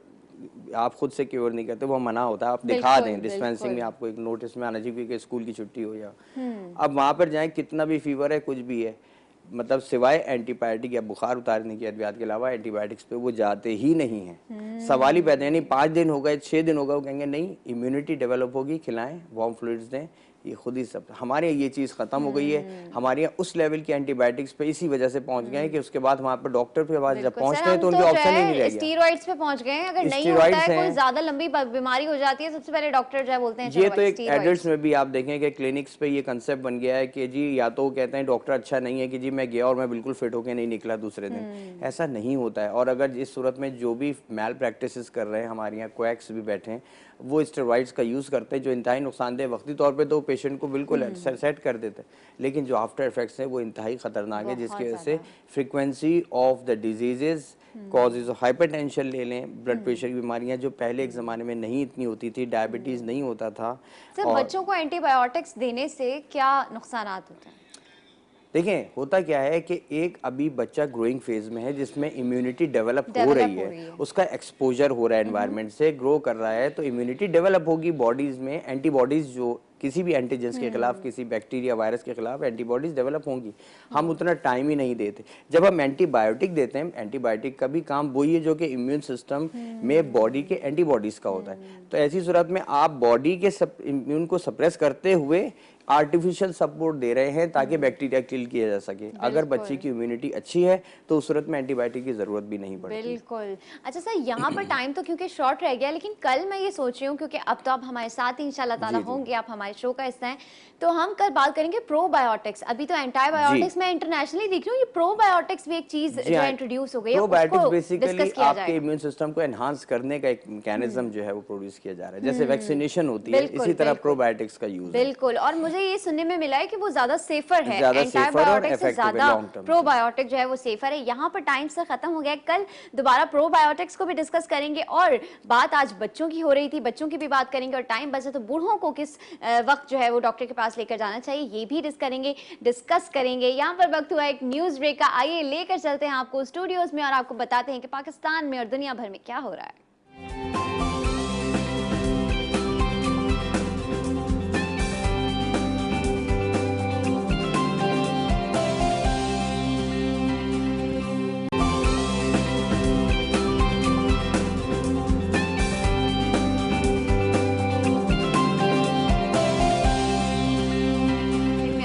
आप खुद से क्योर नहीं करते, वो मना होता है, आप दिखा दें डिस्पेंसिंग में, आपको एक नोटिस में आना चाहिए कि स्कूल की छुट्टी हो या अब वहाँ पर जाएं, कितना भी फीवर है कुछ भी है, मतलब सिवाय एंटीबायोटिक या बुखार उतारने की अद्वियात के अलावा एंटीबायोटिक्स पे वो जाते ही नहीं हैं। सवाल ही पैदा, यानी 5 दिन हो गए, 6 दिन हो गए, वो कहेंगे नहीं इम्यूनिटी डेवलप होगी, खिलाएं, वार्म फ्लूइड्स दें, ये खुद ही सब। हमारे ये चीज़ ख़त्म हो गई है, हमारे यहाँ उस लेवल के एंटीबायोटिक्स पे इसी वजह से पहुंच गए हैं कि उसके बाद वहाँ पर डॉक्टर पे बाद जब पहुँचते हैं तो उनके ऑप्शन ही नहीं रह गया। स्टीरॉइड्स पे पहुंच गए हैं, अगर नहीं होता है कोई ज्यादा लंबी बीमारी हो जाती है, सबसे पहले डॉक्टर जो है बोलते हैं ये तो एक एडल्ट्स में भी आप देखें कि क्लिनिक्स पे ये कंसेप्ट बन गया है कि जी या तो वो कहते हैं डॉक्टर अच्छा नहीं है कि जी मैं गया और मैं बिल्कुल फिट होकर नहीं निकला दूसरे दिन, ऐसा नहीं होता है। और अगर इस सूरत में जो भी मैल प्रैक्टिसेस कर रहे हैं, हमारे यहाँ क्वैक्स भी बैठे हैं, वो स्टेरॉइड्स का यूज़ करते हैं जो इंतहाई नुकसानदेह, वक्ती तौर पे तो पेशेंट को बिल्कुल सेट कर देते हैं, लेकिन जो आफ्टर इफेक्ट्स हैं वो इंतहाई ख़तरनाक है, जिसकी वजह से frequency of the diseases, causes of hypertension ले लें, ब्लड प्रेशर की बीमारियां जो पहले एक ज़माने में नहीं इतनी होती थी, डायबिटीज़ नहीं होता था। सर बच्चों को एंटीबायोटिक्स देने से क्या नुकसान होते हैं? देखें होता क्या है कि एक अभी बच्चा ग्रोइंग फेज में है जिसमें इम्यूनिटी डेवलप हो रही है, उसका एक्सपोजर हो रहा है एनवायरनमेंट से, ग्रो कर रहा है, तो इम्यूनिटी डेवलप होगी, बॉडीज में एंटीबॉडीज जो किसी भी एंटीजेंस के खिलाफ, किसी बैक्टीरिया वायरस के खिलाफ एंटीबॉडीज डेवलप होंगी। हम उतना टाइम ही नहीं देते। जब हम एंटीबायोटिक देते हैं, एंटीबायोटिक का भी काम वही है जो कि इम्यून सिस्टम में बॉडी के एंटीबॉडीज का होता है। तो ऐसी सूरत में आप बॉडी के इम्यून को सप्रेस करते हुए आर्टिफिशियल सपोर्ट दे रहे हैं ताकि बैक्टीरिया किल किया जा सके। अगर बच्चे की इम्यूनिटी अच्छी है तो उस सूरत में एंटीबायोटिक की जरूरत भी नहीं पड़ती। बिल्कुल। अच्छा सर, यहाँ पर टाइम तो क्योंकि शॉर्ट रह गया, लेकिन कल मैं ये सोच रही हूँ क्योंकि अब तो आप हमारे साथ ही इंशाल्लाह ताला होंगे, आप हमारे शो का हिस्सा हैं, तो हम कल बात करेंगे प्रोबायोटिक्स। अभी तो एंटीबायोटिक्स में इंटरनेशनली देख रही हूँ, ये प्रोबायोटिक्स भी एक चीज जो इंट्रोड्यूस हो गई है, प्रोबायोटिक्स उसको बेसिकली डिस्कस किया आपके जाएगा। इम्यून सिस्टम को एनहांस करने का एक मैकेनिज्म जो है वो प्रोड्यूस किया जा रहा है। जैसे वैक्सीनेशन होती है, बिल्कुल, इसी तरह बिल्कुल। प्रोबायोटिक्स का यूज है। बिल्कुल। और मुझे ये सुनने में मिला है कि वो ज्यादा सेफर है, ज्यादा safer और एंटीबायोटिक से effective है ज्यादा long term से। प्रोबायोटिक जो है वो सेफर है। यहाँ पर टाइम से खत्म हो गया, कल दोबारा प्रोबायोटिक्स को भी डिस्कस करेंगे। और बात आज बच्चों की हो रही थी, बच्चों की भी बात करेंगे, और टाइम बचे तो बूढ़ों को किस वक्त जो है वो डॉक्टर के पास लेकर जाना चाहिए, ये भी डिस्कस करेंगे। यहाँ पर वक्त हुआ एक न्यूज ब्रेक का, आइए लेकर चलते हैं आपको स्टूडियोज में और आपको बताते हैं कि पाकिस्तान में और दुनिया भर में क्या हो रहा है।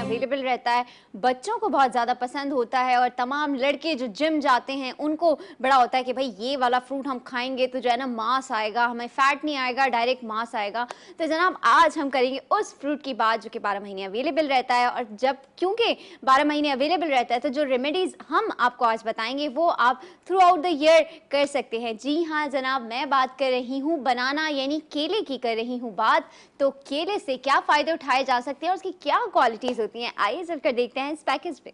अवेलेबल रहता है, बच्चों को बहुत ज़्यादा पसंद होता है, और तमाम लड़के जो जिम जाते हैं उनको बड़ा होता है कि भाई ये वाला फ्रूट हम खाएंगे तो जो है ना मांस आएगा, हमें फैट नहीं आएगा, डायरेक्ट मांस आएगा। तो जनाब आज हम करेंगे उस फ्रूट की बात जो कि 12 महीने अवेलेबल रहता है। और जब क्योंकि 12 महीने अवेलेबल रहता है तो जो रेमेडीज़ हम आपको आज बताएंगे वो आप थ्रू आउट द ईयर कर सकते हैं। जी हाँ जनाब, मैं बात कर रही हूँ बनाना यानी केले की कर रही हूँ बात। तो केले से क्या फ़ायदे उठाए जा सकते हैं और उसकी क्या क्वालिटीज़ होती हैं, आइए चलकर देखते हैं इस पैकेज पे।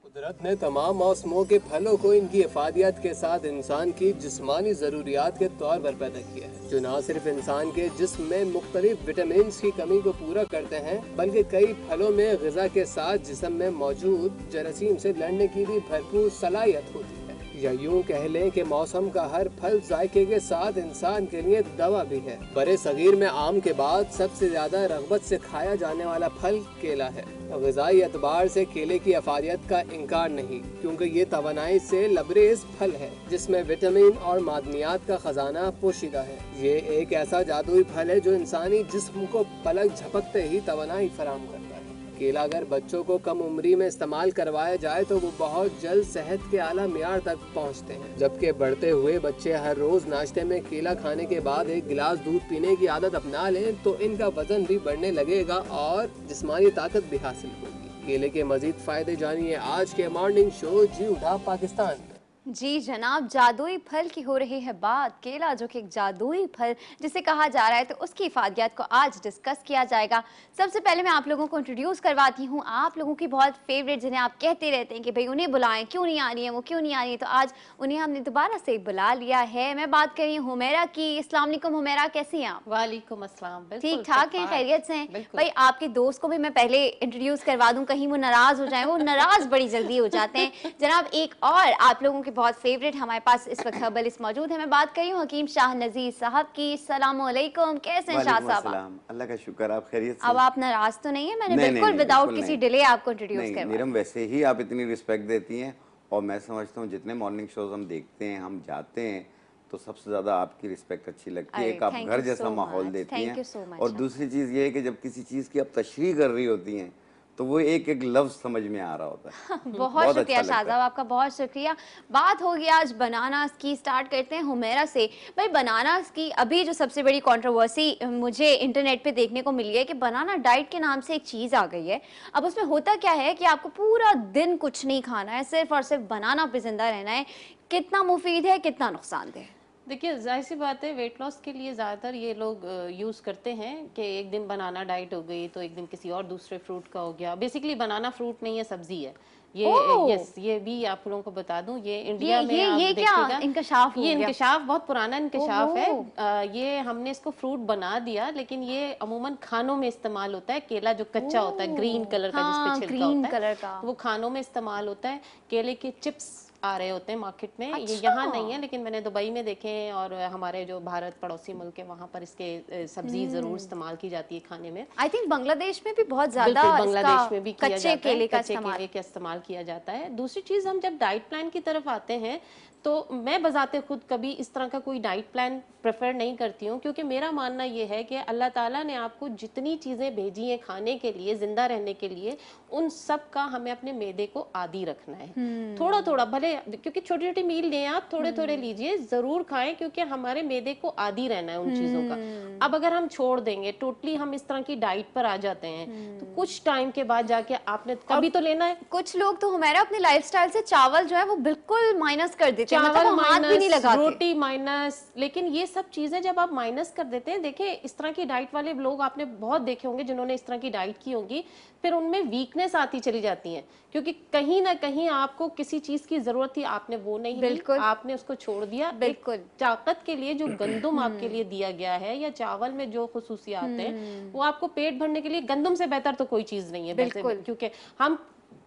कुदरत ने तमाम मौसमों के फलों को इनकी इफादियत के साथ इंसान की जिस्मानी ज़रूरियात के तौर पर पैदा किया है, जो न सिर्फ इंसान के जिस्म में मुख्तलिफ विटामिन की कमी को पूरा करते हैं, बल्कि कई फलों में ग़िज़ा के साथ जिस्म में मौजूद जरासीम से लड़ने की भी भरपूर सलाहियत होती है। या यूं कह लें कि मौसम का हर फल जायके के साथ इंसान के लिए दवा भी है। बड़े सगीर में आम के बाद सबसे ज्यादा रगबत से खाया जाने वाला फल केला है। ग़िज़ाई एतबार से केले की अफादियत का इनकार नहीं, क्योंकि ये तवानाई से लबरेज फल है जिसमें विटामिन और मादनियात का खजाना पोशीदा है। ये एक ऐसा जादुई फल है जो इंसानी जिस्म को पलक झपकते ही तवानाई फराहम करता है। केला अगर बच्चों को कम उम्री में इस्तेमाल करवाया जाए तो वो बहुत जल्द सेहत के आला मियार तक पहुंचते हैं, जबकि बढ़ते हुए बच्चे हर रोज नाश्ते में केला खाने के बाद एक गिलास दूध पीने की आदत अपना लें तो इनका वजन भी बढ़ने लगेगा और जिस्मानी ताकत भी हासिल होगी। केले के मजीद फायदे जानिए आज के मॉर्निंग शो जी उठा पाकिस्तान में। जी जनाब, जादुई फल की हो रही है बात। केला जो कि एक जादुई फल जिसे कहा जा रहा है, तो उसकी इफादियत को आज डिस्कस किया जाएगा। सबसे पहले मैं आप लोगों को इंट्रोड्यूस करवाती हूँ आप लोगों की बहुत फेवरेट, जिन्हें आप कहते रहते हैं कि भाई उन्हें बुलाएं, क्यों नहीं आ रही है वो, क्यों नहीं आ रही है, तो आज उन्हें हमने दोबारा से बुला लिया है। मैं बात कर रही हूँ हुमैरा की। अस्सलाम वालेकुम हुमैरा, कैसी हैं आप? वालेकुम अस्सलाम। ठीक ठाक हैं, खैरियत से हैं? भाई आपके दोस्त को भी मैं पहले इंट्रोड्यूस करवा दूं, कहीं वो नाराज हो जाए, वो नाराज बड़ी जल्दी हो जाते हैं। जनाब एक और आप लोगों के बहुत फेवरेट हमारे पास इस वक्त खबरलिस्ट मौजूद है। मैं बात कर रही हूँ हकीम शाह नजीर साहब की। अस्सलाम वालेकुम, कैसे हैं शाह साहब? अल्लाह का शुक्र, आप खैरियत से? अब आप नाराज तो नहीं है? मैंने बिल्कुल विदाउट किसी डिले आपको इंट्रोड्यूस करवाया। नीरम, वैसे ही आप इतनी रिस्पेक्ट देती हैं और मैं समझता हूँ जितने मॉर्निंग शोज हम देखते हैं, हम जाते हैं, तो सबसे ज्यादा आपकी रिस्पेक्ट अच्छी लगती है। एक आप घर जैसा माहौल देती हैं, और दूसरी चीज ये है कि जब किसी चीज की आप तशरीह कर रही होती हैं तो वो एक एक लफ्ज समझ में आ रहा होता है। बहुत शुक्रिया शाहजाब, आपका बहुत शुक्रिया। बात होगी आज बनानास की। स्टार्ट करते हैं हुमैरा से। भाई बनानास की अभी जो सबसे बड़ी कंट्रोवर्सी मुझे इंटरनेट पे देखने को मिली है कि बनाना डाइट के नाम से एक चीज़ आ गई है। अब उसमें होता क्या है कि आपको पूरा दिन कुछ नहीं खाना है, सिर्फ और सिर्फ बनाना पे जिंदा रहना है। कितना मुफीद है, कितना नुकसानदेह? देखिए जाहिर सी बात है, वेट लॉस के लिए ज़्यादातर ये लोग यूज़ करते हैं कि एक दिन बनाना डाइट हो गई तो एक दिन किसी और दूसरे फ्रूट का हो गया। बेसिकली बनाना फ्रूट नहीं है, सब्जी है ये। यस, ये भी आप लोगों को बता दूं, ये इंडिया में आप देखिएगा इंकशाफ हो ये गया। इंकशाफ बहुत पुराना इंकशाफ है। ये हमने इसको फ्रूट बना दिया, लेकिन ये अमूमन खानों में इस्तेमाल होता है। केला जो कच्चा होता है ग्रीन कलर का, जिसपे छिलका होता है, वो खानों में इस्तेमाल होता है। केले के चिप्स आ रहे होते हैं मार्केट में। ये अच्छा। यहाँ नहीं है, लेकिन मैंने दुबई में देखे हैं, और हमारे जो भारत पड़ोसी मुल्क है वहाँ पर इसके सब्जी जरूर इस्तेमाल की जाती है खाने में। आई थिंक बांग्लादेश में भी बहुत ज्यादा बिल्कुल, बांग्लादेश में भी किया कच्चे जाता है, केले का कच्चे केले का इस्तेमाल किया जाता है। दूसरी चीज, हम जब डाइट प्लान की तरफ आते हैं तो मैं बजाते खुद कभी इस तरह का कोई डाइट प्लान प्रेफर नहीं करती हूँ, क्योंकि मेरा मानना ये है कि अल्लाह ताला ने आपको जितनी चीज़ें भेजी हैं खाने के लिए, जिंदा रहने के लिए, उन सब का हमें अपने मैदे को आदी रखना है। थोड़ा थोड़ा भले, क्योंकि छोटी छोटी मील लें आप, थोड़े थोड़े लीजिए, जरूर खाएं, क्योंकि हमारे मैदे को आदी रहना है उन चीज़ों का। अब अगर हम छोड़ देंगे टोटली, हम इस तरह की डाइट पर आ जाते हैं, तो कुछ टाइम के बाद जाके आपने कभी तो लेना है। कुछ लोग तो हमारा अपने लाइफस्टाइल से चावल जो है वो बिल्कुल माइनस कर देते हैं, मतलब चावल वो हाथ भी नहीं माइनस, लगाते। रोटी माइनस। लेकिन ये सब चीजें जब आप माइनस कर देते हैं, देखिए इस तरह की डाइट वाले लोग आपने बहुत देखे होंगे जिन्होंने इस तरह की डाइट की होगी, फिर उनमें वीकनेस आती चली जाती है, क्योंकि कहीं ना कहीं आपको किसी चीज की जरूरत थी, आपने वो नहीं ली, बिल्कुल। आपने उसको छोड़ दिया। बिल्कुल। ताकत के लिए जो गंदम आपके लिए दिया गया है, या चावल में जो खुसूसियात हैं, वो आपको पेट भरने के लिए, गंदम से बेहतर तो कोई चीज नहीं है वैसे, क्योंकि हम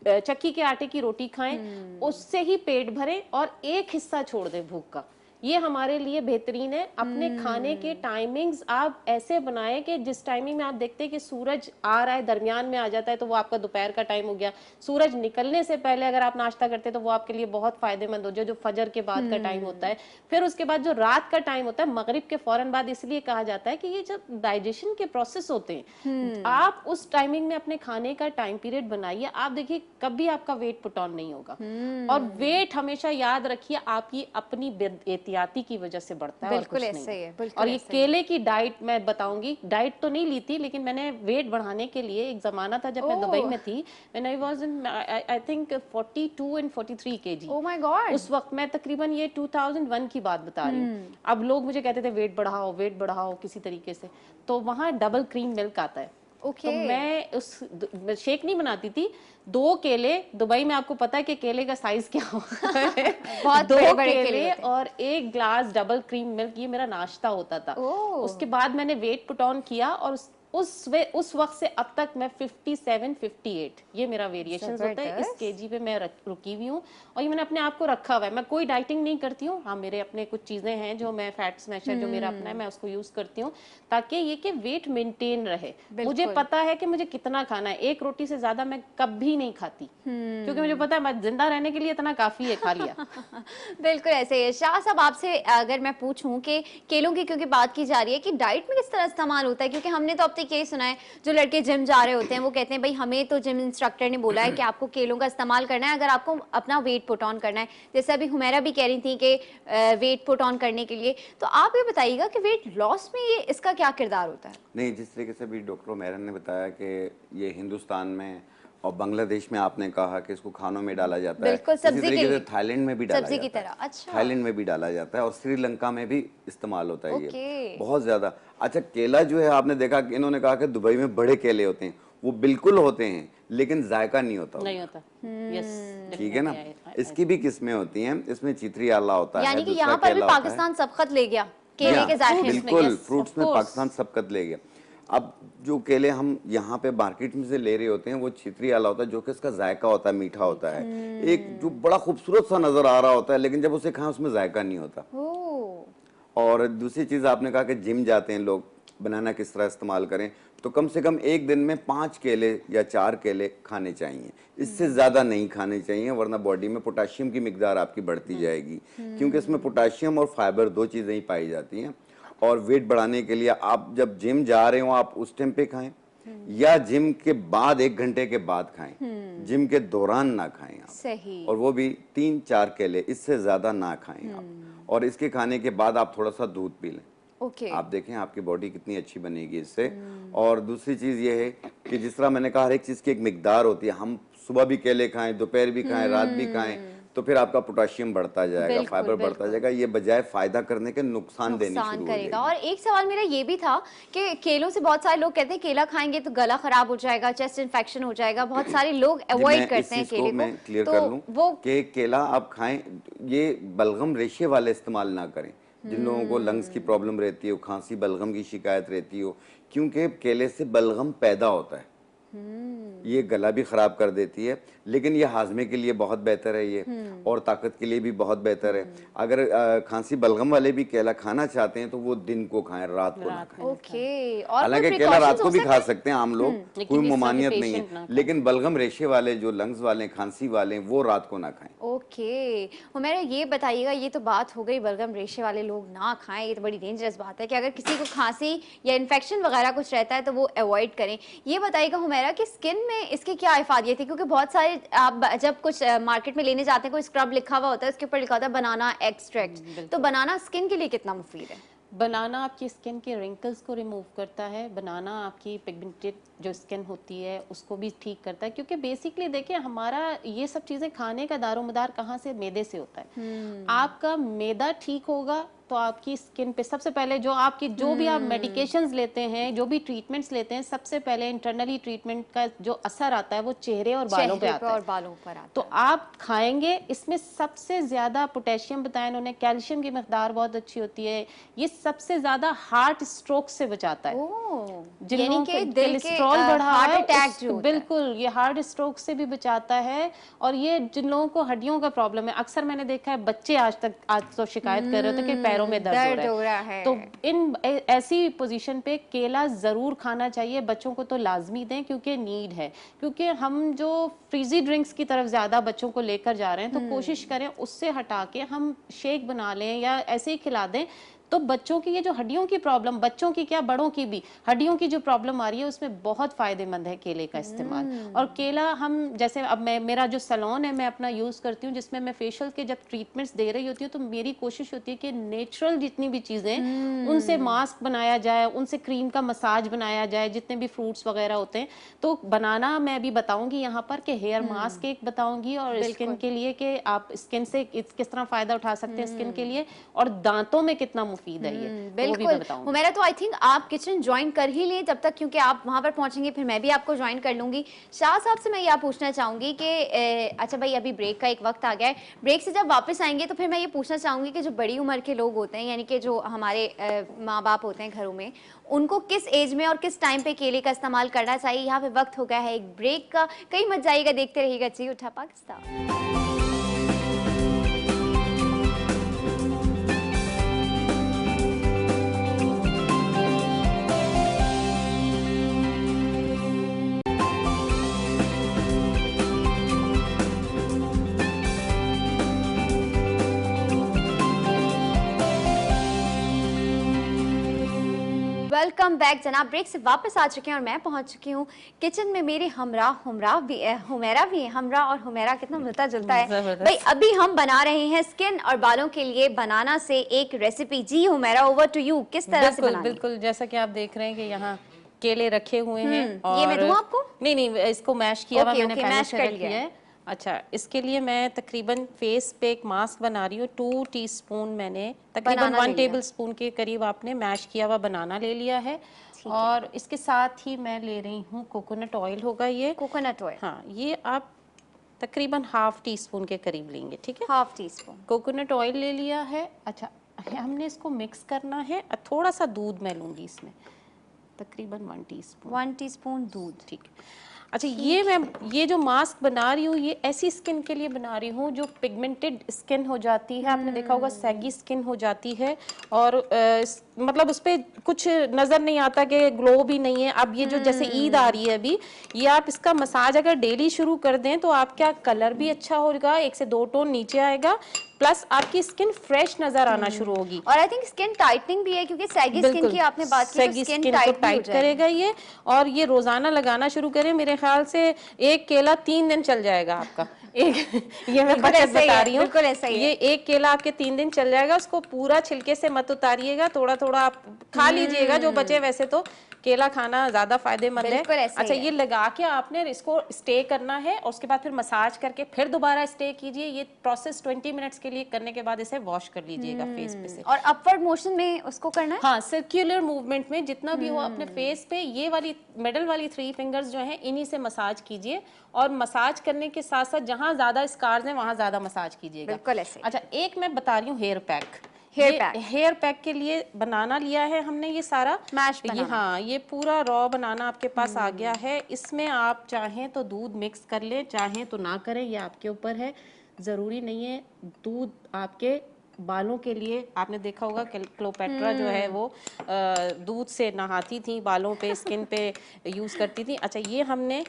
चक्की के आटे की रोटी खाएं, उससे ही पेट भरे और एक हिस्सा छोड़ दें भूख का, ये हमारे लिए बेहतरीन है। अपने खाने के टाइमिंग्स आप ऐसे बनाएं कि जिस टाइमिंग में आप देखते हैं कि सूरज आ रहा है, दरमियान में आ जाता है, तो वो आपका दोपहर का टाइम हो गया। सूरज निकलने से पहले अगर आप नाश्ता करते हैं तो वो आपके लिए बहुत फायदेमंद हो जाए, जो फजर के बाद का टाइम होता है। फिर उसके बाद जो रात का टाइम होता है, मगरिब के फौरन बाद, इसलिए कहा जाता है कि ये जब डाइजेशन के प्रोसेस होते हैं, आप उस टाइमिंग में अपने खाने का टाइम पीरियड बनाइए। आप देखिए कभी आपका वेट पुट ऑन नहीं होगा, और वेट हमेशा याद रखिए आपकी अपनी एहतियाती की वजह से बढ़ता है। बिल्कुल और कुछ ऐसे ही है, नहीं। बिल्कुल और ये ऐसे ही है। केले की डाइट मैं बताऊंगी, डाइट तो नहीं ली थी, लेकिन मैंने वेट बढ़ाने के लिए, एक जमाना था जब मैं दुबई में थी, when I was in I think 42 and 43 KG. Oh my God. उस वक्त मैं तकरीबन, ये 2001 की बात बता रही हूँ। अब लोग मुझे कहते थे वेट बढ़ाओ किसी तरीके से, तो वहाँ डबल क्रीम मिल्क आता है। तो मैं शेक नहीं बनाती थी, 2 केले, दुबई में आपको पता है कि केले का साइज क्या होता है, बहुत 2 बड़े केले और 1 ग्लास डबल क्रीम मिल्क, ये मेरा नाश्ता होता था। उसके बाद मैंने वेट पुट ऑन किया, और उस वक्त से अब तक मैं 57, 58, ये मेरा वेरिएशन होता है। इस केजी पे मैं रुकी हुई हूँ, और ये मैंने अपने आप को रखा हुआ है। मैं कोई डाइटिंग नहीं करती हूँ। हाँ, मेरे अपने कुछ चीजें हैं जो मैं, फैट स्मैशर जो मेरा अपना है, मैं उसको यूज करती हूँ, ताकि ये कि वेट मेंटेन रहे। मुझे पता है कि मुझे कितना खाना है, 1 रोटी से ज्यादा मैं कभी नहीं खाती, क्योंकि मुझे पता है मैं जिंदा रहने के लिए इतना काफी है, खा लिया। बिल्कुल ऐसे ही। शाह साहब, आपसे अगर मैं पूछूं कि केलों की क्योंकि बात की जा रही है कि डाइट में किस तरह इस्तेमाल होता है, क्योंकि हमने तो अब तक यही सुना है, जो लड़के जिम जा रहे होते हैं वो कहते हैं भाई हमें तो जिम इंस्ट्रक्टर ने बोला है कि आपको केलों का इस्तेमाल करना है अगर आपको अपना वेट पुट ऑन करना है। जैसे अभी हुमैरा भी कह रही थी कि वेट पुट ऑन करने के लिए, तो आप ये बताइएगा कि वेट लॉस में ये इसका क्या किरदार होता है? नहीं, जिस तरीके से भी डॉक्टर हुमैरा ने बताया कि ये हिंदुस्तान में और बांग्लादेश में आपने कहा कि इसको खानों में डाला जाता है, बिल्कुल, इसी तरीके से थाईलैंड में भी डाला सब्जी की जाता तरह। है। अच्छा। थाईलैंड में भी डाला जाता है, और श्रीलंका में भी इस्तेमाल होता है ओके। ये बहुत ज्यादा। अच्छा, केला जो है, आपने देखा कि इन्होंने कहा कि दुबई में बड़े केले होते हैं, वो बिल्कुल होते हैं, लेकिन जायका नहीं होता। नहीं होता। यस, ठीक है ना। इसकी भी किस्में होती हैं, इसमें चितरी आला होता है, यानी कि दूसरा यहाँ पर भी केला होता है। पाकिस्तान सबकत ले गया केले के जायके में। बिल्कुल, फ्रूट्स में पाकिस्तान सबकत ले गया। अब जो केले हम यहाँ पे मार्केट में से ले रहे होते हैं, वो छितरी वाला होता है, जो कि इसका जायका होता है, मीठा होता है, एक जो बड़ा खूबसूरत सा नजर आ रहा होता है, लेकिन जब उसे खाएं उसमें जायका नहीं होता। और दूसरी चीज, आपने कहा कि जिम जाते हैं लोग, बनाना किस तरह इस्तेमाल करें, तो कम से कम एक दिन में 5 केले या 4 केले खाने चाहिए, इससे ज्यादा नहीं खाने चाहिए, वरना बॉडी में पोटाशियम की मिकदार आपकी बढ़ती जाएगी, क्योंकि इसमें पोटाशियम और फाइबर 2 चीजें ही पाई जाती हैं। और वेट बढ़ाने के लिए आप जब जिम जा रहे हो, आप उस टाइम पे खाएं, या जिम के बाद 1 घंटे के बाद खाएं, जिम के दौरान ना खाएं आप। सही। और वो भी 3-4 केले, इससे ज्यादा ना खाएं आप। और इसके खाने के बाद आप थोड़ा सा दूध पी लें। आप देखें आपकी बॉडी कितनी अच्छी बनेगी इससे। और दूसरी चीज ये है कि जिस तरह मैंने कहा, हर एक चीज की एक मिकदार होती है। हम सुबह भी केले खाएं, दोपहर भी खाएं, रात भी खाएं, तो फिर आपका पोटाशियम बढ़ता जाएगा, फाइबर बढ़ता जाएगा, ये बजाय फायदा करने के नुकसान देने शुरू करेगा। और एक सवाल मेरा ये भी था कि केलों से बहुत सारे लोग कहते हैं केला खाएंगे तो गला खराब हो जाएगा, चेस्ट इन्फेक्शन हो जाएगा, बहुत सारे लोग अवॉइड करते हैं केले को। मैं क्लियर कर लूं कि केला आप खाएं, ये बलगम रेशे वाले इस्तेमाल ना करें, जिन लोगों को लंग्स की प्रॉब्लम रहती हो, खांसी बलगम की शिकायत रहती हो, क्योंकि केले से बलगम पैदा होता है। ये गला भी ख़राब कर देती है, लेकिन ये हाजमे के लिए बहुत बेहतर है ये, और ताकत के लिए भी बहुत बेहतर है। अगर खांसी बलगम वाले भी केला खाना चाहते हैं तो वो दिन को खाएं, रात को ना खाएं। ओके, और हालांकि केला रात को भी खा सकते हैं आम लोग, कोई ममानियत नहीं है, लेकिन बलगम रेशे वाले जो लंग्स वाले खांसी वाले वो रात को ना खाएं। ओके, हुमैरा ये बताइएगा, ये तो बात हो गई बलगम रेशे वाले लोग ना खाएं, ये तो बड़ी डेंजरस बात है कि अगर किसी को खांसी या इन्फेक्शन वगैरह कुछ रहता है तो वो अवॉइड करें। ये बताइएगा हुमैरा कि स्किन में इसकी क्या इफादियत है, क्योंकि बहुत सारे आप जब कुछ मार्केट में लेने जाते हैं कोई स्क्रब लिखा हुआ होता है, उसके ऊपर लिखा होता है बनाना एक्सट्रैक्ट, तो बनाना स्किन के लिए कितना मुफीद है? बनाना आपकी स्किन के रिंकल्स को रिमूव करता है, बनाना आपकी पिगमेंटेड जो स्किन होती है उसको भी ठीक करता है, क्योंकि बेसिकली देखिए हमारा ये सब चीज़ें खाने का दारोमदार कहाँ से, मैदे से होता है। आपका मैदा ठीक होगा तो आपकी स्किन पे सबसे पहले जो आपकी जो भी आप मेडिकेशंस लेते हैं, जो भी ट्रीटमेंट्स लेते हैं, सबसे पहले इंटरनली ट्रीटमेंट का जो असर आता है वो चेहरे और बालों पे आता है। बालों पर आता है। तो आप खाएंगे, इसमें सबसे ज्यादा पोटेशियम बताया इन्होंने, कैल्शियम की मकदार बहुत अच्छी होती है, ये सबसे ज्यादा हार्ट स्ट्रोक से बचाता है। यानी कि दिल के हार्ट अटैक, बिल्कुल ये हार्ट स्ट्रोक से भी बचाता है। और ये जिन लोगों को हड्डियों का प्रॉब्लम है, अक्सर मैंने देखा है बच्चे आज तो शिकायत कर रहे थे कि पैरों में दर्द हो रहा है। तो इन ऐसी पोजीशन पे केला जरूर खाना चाहिए, बच्चों को तो लाजमी दें क्योंकि नीड है। क्योंकि हम जो फ्रीजी ड्रिंक्स की तरफ ज्यादा बच्चों को लेकर जा रहे हैं, तो कोशिश करें उससे हटा के हम शेक बना लें या ऐसे ही खिला दें, तो बच्चों की ये जो हड्डियों की प्रॉब्लम, बच्चों की क्या बड़ों की भी हड्डियों की जो प्रॉब्लम आ रही है, उसमें बहुत फायदेमंद है केले का इस्तेमाल। और केला हम जैसे अब मेरा जो सैलून है मैं अपना यूज़ करती हूँ, जिसमें मैं फेशियल के जब ट्रीटमेंट्स दे रही होती हूँ, तो मेरी कोशिश होती है कि नेचुरल जितनी भी चीज़ें उनसे मास्क बनाया जाए, उनसे क्रीम का मसाज बनाया जाए, जितने भी फ्रूट्स वगैरह होते हैं। तो बनाना मैं भी बताऊंगी यहाँ पर कि हेयर मास्क एक बताऊंगी, और स्किन के लिए कि आप स्किन से किस तरह फायदा उठा सकते हैं स्किन के लिए, और दांतों में कितना मुफीद है ये, बिल्कुल। हुमैरा तो आई थिंक आप किचन ज्वाइन कर ही लें तब तक, क्योंकि आप वहां पर पहुंचेंगे फिर मैं भी आपको ज्वाइन कर लूंगी। शाह साहब से मैं यह पूछना चाहूंगी कि अच्छा भाई अभी ब्रेक का एक वक्त आ गया है, ब्रेक से जब वापस आएंगे तो फिर मैं ये पूछना चाहूंगी कि जो बड़ी उम्र के लोग होते हैं, यानी कि जो हमारे माँ बाप होते हैं घरों में, उनको किस एज में और किस टाइम पे केले का इस्तेमाल करना चाहिए? यहाँ पे वक्त हो गया है एक ब्रेक का, कहीं मत जाइएगा, देखते रहिएगा जी उठा पाकिस्तान। वेलकम बैक जनाब, ब्रेक से वापस आ चुके हैं और मैं पहुंच चुकी हूँ किचन में। मेरी हुमैरा भी है, हमरा और हुमैरा कितना मिलता जुलता है भाई। अभी हम बना रहे हैं स्किन और बालों के लिए बनाना से एक रेसिपी। जी हुमैरा, ओवर टू यू, किस तरह से बनानी? बिल्कुल, जैसा कि आप देख रहे हैं कि यहाँ केले रखे हुए हैं, और ये मैं दूं आपको? नहीं, इसको मैश किया हुआ मैंने मैश कर किया है। अच्छा, इसके लिए मैं तकरीबन फेस पे एक मास्क बना रही हूँ। 2 टीस्पून मैंने तकरीबन 1 टेबल स्पून के करीब आपने मैश किया हुआ बनाना ले लिया है। और इसके साथ ही मैं ले रही हूँ कोकोनट ऑयल, होगा ये कोकोनट ऑयल। हाँ, ये आप तकरीबन 1/2 टीस्पून के करीब लेंगे, ठीक है? 1/2 टीस्पून कोकोनट ऑयल ले लिया है। अच्छा, हमने इसको मिक्स करना है। थोड़ा सा दूध मैं लूँगी इसमें, तकरीबन 1 टीस्पून दूध, ठीक है? अच्छा, ये जो मास्क बना रही हूँ, ये ऐसी स्किन के लिए बना रही हूँ जो पिगमेंटेड स्किन हो जाती है। आपने देखा होगा सैगी स्किन हो जाती है, और मतलब उस पर कुछ नज़र नहीं आता कि ग्लो भी नहीं है। अब ये जो जैसे ईद आ रही है अभी, ये आप इसका मसाज अगर डेली शुरू कर दें तो आपका कलर भी अच्छा होगा, 1 से 2 टोन नीचे आएगा, प्लस आपकी स्किन फ्रेश नजर आना शुरू होगी। और आई थिंक स्किन टाइटनिंग भी है, क्योंकि सैगी स्किन की आपने बात की, तो स्किन टाइट करेगा ये। और ये रोजाना लगाना शुरू करें, मेरे ख्याल से एक केला 3 दिन चल जाएगा आपका। ये मैं बचत बता रही हूँ, बिल्कुल ऐसा ही है। ये एक केला आपके 3 दिन चल जाएगा। उसको पूरा छिलके से मत उतारिएगा, थोड़ा थोड़ा आप खा लीजिएगा जो बचे। वैसे तो केला खाना ज्यादा फायदेमंद है। अच्छा, ये लगा के आपने इसको स्टे करना है, और उसके बाद फिर मसाज करके फिर दोबारा स्टे कीजिए। ये प्रोसेस 20 मिनट्स के लिए करने के बाद इसे वॉश कर लीजिएगा फेस पे से। और अपवर्ड मोशन में उसको करना है? हाँ, सर्कुलर मूवमेंट में जितना भी हो अपने फेस पे, ये वाली मिडल वाली 3 फिंगर्स जो हैं, इन्हीं से मसाज कीजिए। और मसाज करने के साथ साथ जहाँ ज्यादा स्कार्स हैं वहाँ ज्यादा मसाज कीजिएगा। बिल्कुल ऐसे। अच्छा, एक मैं बता रही हूँ हेयर पैक। हेयर पैक के लिए बनाना लिया है हमने, ये सारा मैश ये, बनाना। हाँ, ये पूरा रॉ बनाना आपके पास आ गया है। इसमें आप चाहें तो दूध मिक्स कर लें, चाहें तो ना करें, ये आपके ऊपर है। ज़रूरी नहीं है दूध आपके बालों के लिए। आपने देखा होगा क्लोपेट्रा जो है वो दूध से नहाती थी, बालों पे, स्किन पे यूज़ करती थी। अच्छा, ये हमने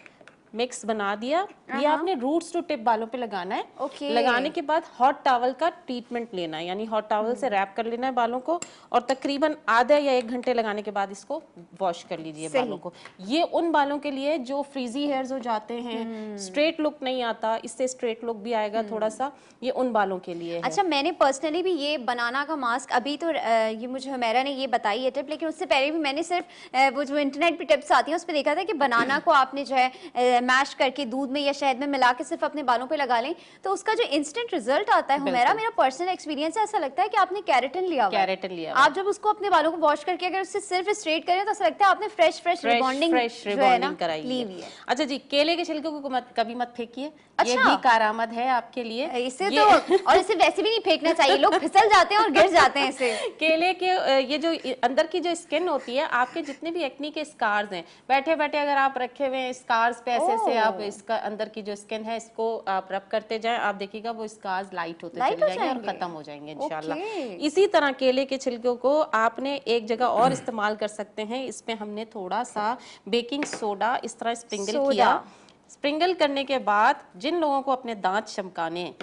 मिक्स बना दिया। ये आपने रूट्स टू टिप बालों पे लगाना है। लगाने के बाद हॉट टॉवल का ट्रीटमेंट लेना है, यानी हॉट टॉवल से रैप कर लेना है बालों को, और तकरीबन आधा या 1 घंटे लगाने के बाद इसको वॉश कर लीजिए बालों को। ये उन बालों के लिए जो फ्रीजी हेयर्स हो जाते हैं, स्ट्रेट लुक नहीं आता, इससे स्ट्रेट लुक भी आएगा थोड़ा सा, ये उन बालों के लिए है। अच्छा, मैंने पर्सनली भी ये बनाना का मास्क, अभी तो ये मुझे हुमैरा ने ये बताई है टिप, लेकिन उससे पहले भी मैंने सिर्फ वो जो इंटरनेट पे टिप्स आती हैं उस पर देखा था कि बनाना को आपने जो है मैश करके दूध में या शहद में मिला के सिर्फ अपने बालों पे लगा लें तो उसका जो इंस्टेंट रिजल्ट आता है, मेरा पर्सनल एक्सपीरियंस है, ऐसा लगता है कि आपने कैरेटिन लिया हुआ है। आप जब उसको अपने बालों को वॉश करके अगर उससे सिर्फ स्ट्रेट करें तो ऐसा लगता है आपने फ्रेश रिबॉन्डिंग कराई ली हुई है। अच्छा जी, केले के छिलके को कभी मत फेंकिए। अच्छा, ये भी कारआमद है आपके लिए। इसे तो और इसे वैसे भी नहीं फेंकना चाहिए, लोग फिसल जाते हैं और गिर जाते हैं इसे। केले के ये जो अंदर की जो स्किन होती है, आपके जितने भी एक्नी के स्कार्स हैं, बैठे बैठे अगर आप रखे हुए हैं स्कार्स पे ऐसे आप इसका अंदर की जो स्किन है इसको आप रब करते जाएं, आप देखिएगा वो स्कार्स लाइट होते चले जाएंगे और खत्म हो जाएंगे इंशाल्लाह। इसी तरह केले के छिलकों को आपने एक जगह और इस्तेमाल कर सकते हैं। इसमें हमने थोड़ा सा बेकिंग सोडा इस तरह स्प्रिंगल किया। स्प्रिंगल करने के बाद जिन लोगों को अपने दांत चमकाने हैं,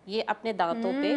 ये अपने दांतों पे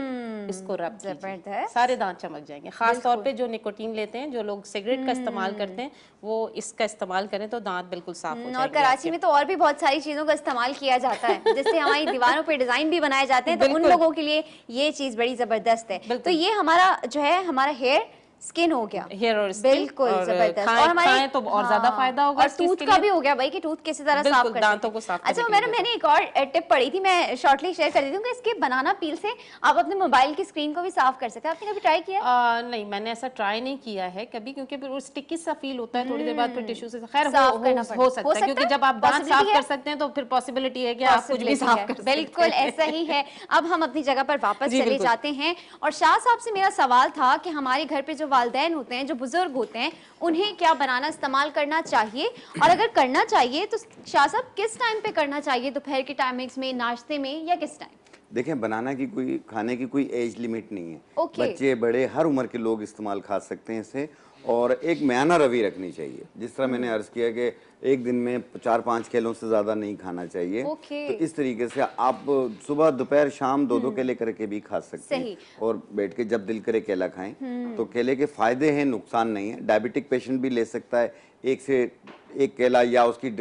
इसको रब कीजिए, सारे दांत चमक जाएंगे। खास तौर पे जो निकोटीन लेते हैं, जो लोग सिगरेट का इस्तेमाल करते हैं, वो इसका इस्तेमाल करें तो दांत बिल्कुल साफ हो जाएंगे। और कराची में तो और भी बहुत सारी चीजों का इस्तेमाल किया जाता है, जिससे हमारी दीवारों पे डिजाइन भी बनाए जाते हैं, तो उन लोगों के लिए ये चीज बड़ी जबरदस्त है। तो ये हमारा जो है हमारा हेयर स्किन हो गया, हेयर और स्किन, बिल्कुल जबरदस्त। और हमारे तो और ज्यादा फायदा होगा। और टूथ का भी हो गया भाई, कि टूथ किसी तरह साफ कर दांतों को साफ। अच्छा, मैंने एक और टिप पढ़ी थी, मैं शॉर्टली शेयर कर देती हूँ कि इसके बनाना पील से आप अपने मोबाइल की स्क्रीन को भी साफ कर सकते हैं। आपने कभी ट्राई किया? नहीं, मैंने ऐसा ट्राई नहीं किया है कभी, क्योंकि फिर वो स्टिकी सा फील होता है, थोड़ी देर बाद फिर टिश्यू से खैर हो सकता है, क्योंकि जब आप दांत साफ कर सकते हैं तो फिर पॉसिबिलिटी है कि आप कुछ भी साफ कर सकते हैं। बिल्कुल ऐसा ही है। अब हम अपनी जगह पर वापस चले जाते हैं, और शाह साहब से मेरा सवाल था कि हमारे घर पे जो वालिदैन होते हैं, जो बुजुर्ग होते हैं, उन्हें क्या बनाना इस्तेमाल करना चाहिए, और अगर करना चाहिए तो शाह साहब किस टाइम पे करना चाहिए, दोपहर के टाइमिंग्स में, नाश्ते में, या किस टाइम? देखें, बनाना की खाने की कोई एज लिमिट नहीं है। बच्चे बड़े हर उम्र के लोग इस्तेमाल खा सकते हैं इसे, और एक म्याना रवि रखनी चाहिए। जिस तरह मैंने अर्ज किया कि एक दिन में 4-5 केलों से ज्यादा नहीं खाना चाहिए, तो इस तरीके से आप सुबह दोपहर शाम 2-2 केले करके भी खा सकते हैं, और बैठ के जब दिल करे केला खाएं। तो केले के फायदे हैं, नुकसान नहीं है। डायबिटिक पेशेंट भी ले सकता है, 1 से 1 केला, या उसकी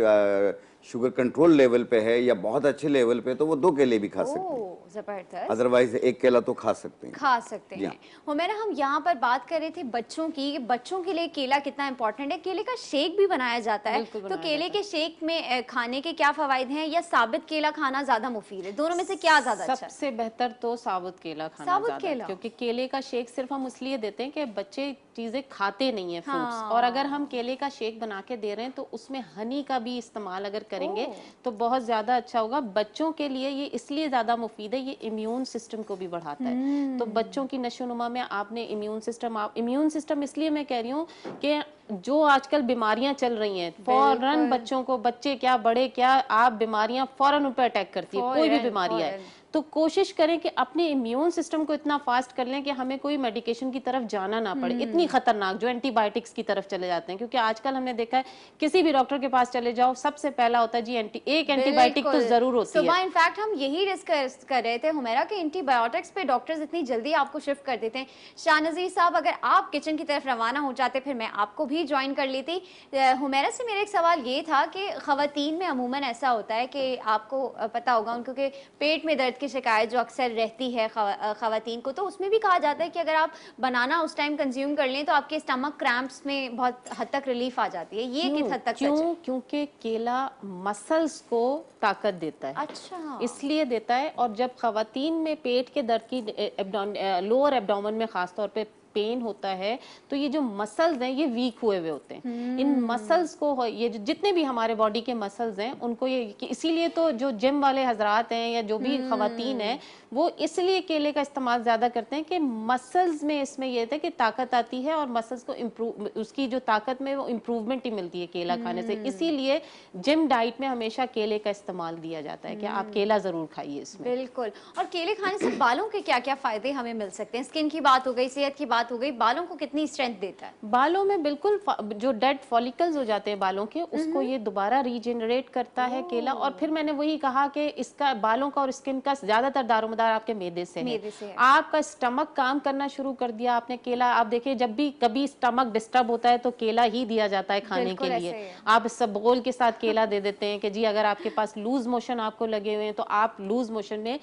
शुगर कंट्रोल लेवल पे है या बहुत अच्छे लेवल पे, तो वो 2 केले भी खा सकते हैं। जबरदस्त। अदरवाइज 1 केला तो खा सकते हैं। हुमैरा, हम यहाँ पर बात कर रहे थे बच्चों की, बच्चों के लिए केला कितना इंपॉर्टेंट है। केले का शेक भी बनाया जाता है, तो केले के शेक में खाने के क्या फायदे हैं, या साबित केला खाना ज्यादा मुफीद है? दोनों में से क्या ज्यादा अच्छा? सबसे बेहतर तो साबुत केला खाना ज्यादा, क्योंकि केले का शेक सिर्फ हम इसलिए देते हैं कि बच्चे चीजें खाते नहीं है, फ्रूट्स, और अगर हम केले का शेक बना के दे रहे हैं तो उसमें हनी का भी इस्तेमाल अगर करेंगे तो बहुत ज्यादा अच्छा होगा। बच्चों के लिए ये इसलिए ज्यादा मुफीद है, ये इम्यून सिस्टम को भी बढ़ाता है। तो बच्चों की नशोनुमा में आपने इम्यून सिस्टम इसलिए मैं कह रही हूँ कि जो आजकल बीमारियां चल रही हैं, फौरन बच्चों को, बच्चे क्या बड़े क्या, आप बीमारियां फौरन उन पर अटैक करती है, कोई भी बीमारी है। तो कोशिश करें कि अपने इम्यून सिस्टम को इतना फास्ट कर लें कि हमें कोई मेडिकेशन की तरफ जाना ना पड़े, इतनी खतरनाक जो एंटीबायोटिक्स की तरफ चले जाते हैं। क्योंकि आजकल हमने देखा है, किसी भी डॉक्टर के पास चले जाओ, सबसे पहला होता है जी एक एंटीबायोटिक तो जरूर होती है। इनफैक्ट हम यही डिस्कस कर रहे थे हुमैरा के एंटीबायोटिक्स पे डॉक्टर्स इतनी जल्दी आपको शिफ्ट कर देते हैं। शाह नज़ीर साहब, अगर आप किचन की तरफ रवाना हो जाते फिर मैं आपको भी ज्वाइन कर लेती। हुमैरा से मेरा एक सवाल ये था कि खवातीन में अमूमन ऐसा होता है कि आपको पता होगा उनको कि पेट में दर्द की शिकायत जो अक्सर रहती है खवातीन को, तो उसमें भी कहा जाता है कि अगर आप बनाना उस टाइम कंज्यूम कर लें तो आपके स्टमक क्रैम्प्स में बहुत हद तक रिलीफ आ जाती है। ये किस हद तक सच है? क्योंकि केला मसल्स को ताकत देता है। अच्छा, इसलिए देता है। और जब खवातीन में पेट के दर्द की लोअर एब्डोमेन में खासतौर पे पेन होता है, तो ये जो मसल्स हैं ये वीक हुए हुए होते हैं। इन मसल्स को, ये जितने भी हमारे बॉडी के मसल्स हैं उनको ये, इसीलिए तो जो जिम वाले हजरात हैं या जो भी खवातीन हैं वो इसलिए केले का इस्तेमाल ज़्यादा करते हैं कि मसल्स में इसमें ये था कि ताकत आती है और मसल्स को इम्प्रूव, उसकी जो ताकत में वो इम्प्रूवमेंट ही मिलती है केला खाने से। इसीलिए जिम डाइट में हमेशा केले का इस्तेमाल दिया जाता है कि आप केला ज़रूर खाइए इसमें। बिल्कुल। और केले खाने से बालों के क्या क्या फ़ायदे हमें मिल सकते हैं? स्किन की बात हो गई, सेहत की बात हो गई, बालों को कितनी स्ट्रेंथ देता है? बालों में बिल्कुल जो डेड फॉलिकल्स हो जाते हैं बालों के, उसको ये दोबारा रीजनरेट करता है केला। और फिर मैंने वही कहा कि इसका बालों का और स्किन का ज़्यादातर दारोमदार आपके मैदे से है। आपका स्टमक काम करना शुरू कर दिया आपने, केला आप देखिए जब भी कभी स्टमक डिस्टर्ब होता है तो केला ही दिया जाता है खाने के लिए। आप इसबगोल के साथ केला दे देते हैं कि जी अगर आपके पास लूज मोशन आपको लगे हुए हैं तो आप लूज मोशन में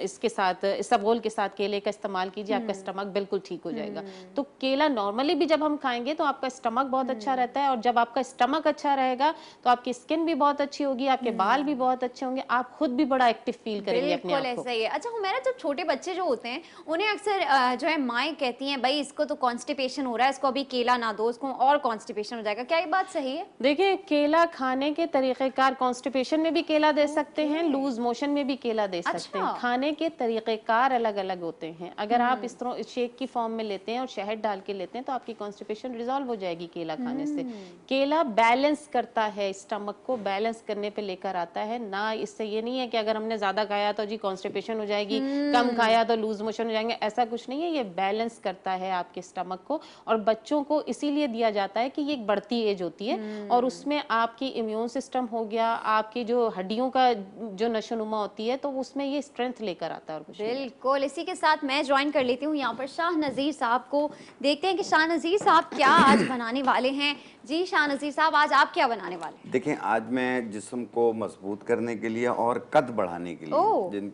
इसके साथ इसबगोल के साथ केले का इस्तेमाल कीजिए, आपका स्टमक बिल्कुल ठीक हो जाएगा। तो केला नॉर्मली भी जब हम खाएंगे तो आपका स्टमक बहुत अच्छा रहता है, और जब आपका स्टमक अच्छा रहेगा तो आपकी स्किन भी बहुत अच्छी होगी, आपके बाल भी बहुत अच्छे होंगे, आप खुद भी बड़ा एक्टिव फील करेंगे अपने आप को। ऐसा ही है। अच्छा हुमैरा, जब छोटे बच्चे जो होते हैं उन्हें अक्सर जो है माएँ कहती हैं भाई इसको तो कॉन्स्टिपेशन हो रहा है, इसको अभी केला ना दो, उसको और कॉन्स्टिपेशन हो जाएगा, क्या ये बात सही है? देखिए केला खाने के तरीक़ेकार, कॉन्स्टिपेशन में भी केला दे सकते हैं, लूज मोशन में भी केला दे सकते हैं। खाने के तरीक़ेकार अलग अलग होते हैं। अगर आप इस तरह शेक की फॉर्म में लेते हैं और शहद डाल के लेते हैं तो आपकी कॉन्स्टिपेशन रिजॉल्व हो जाएगी केला खाने से। केला बैलेंस करता है, स्टमक को बैलेंस करने पे लेकर आता है ना। इससे ये नहीं है कि अगर हमने ज्यादा खाया तो जी कॉन्स्टिपेशन हो जाएगी, कम खाया तो लूज मोशन हो जाएंगे, ऐसा कुछ नहीं है। ये बैलेंस करता है आपके स्टमक को। और बच्चों को इसीलिए दिया जाता है कि ये एक बढ़ती एज होती है और उसमें आपकी इम्यून सिस्टम हो गया, आपकी जो हड्डियों का जो नशोनुमा होती है, तो उसमें ये स्ट्रेंथ लेकर आता है और कुछ नहीं। बिल्कुल। इसी के साथ मैं ज्वाइन कर लेती हूँ यहाँ पर शाह नज़ीर साहब को। देखते हैं कि शाह नज़ीर साहब क्या आज बनाने वाले हैं। जी शाह नज़ीर साहब, आज आप क्या बनाने वाले हैं? देखें, आज मैं जिस्म को मजबूत करने के लिए और कद बढ़ाने के लिए,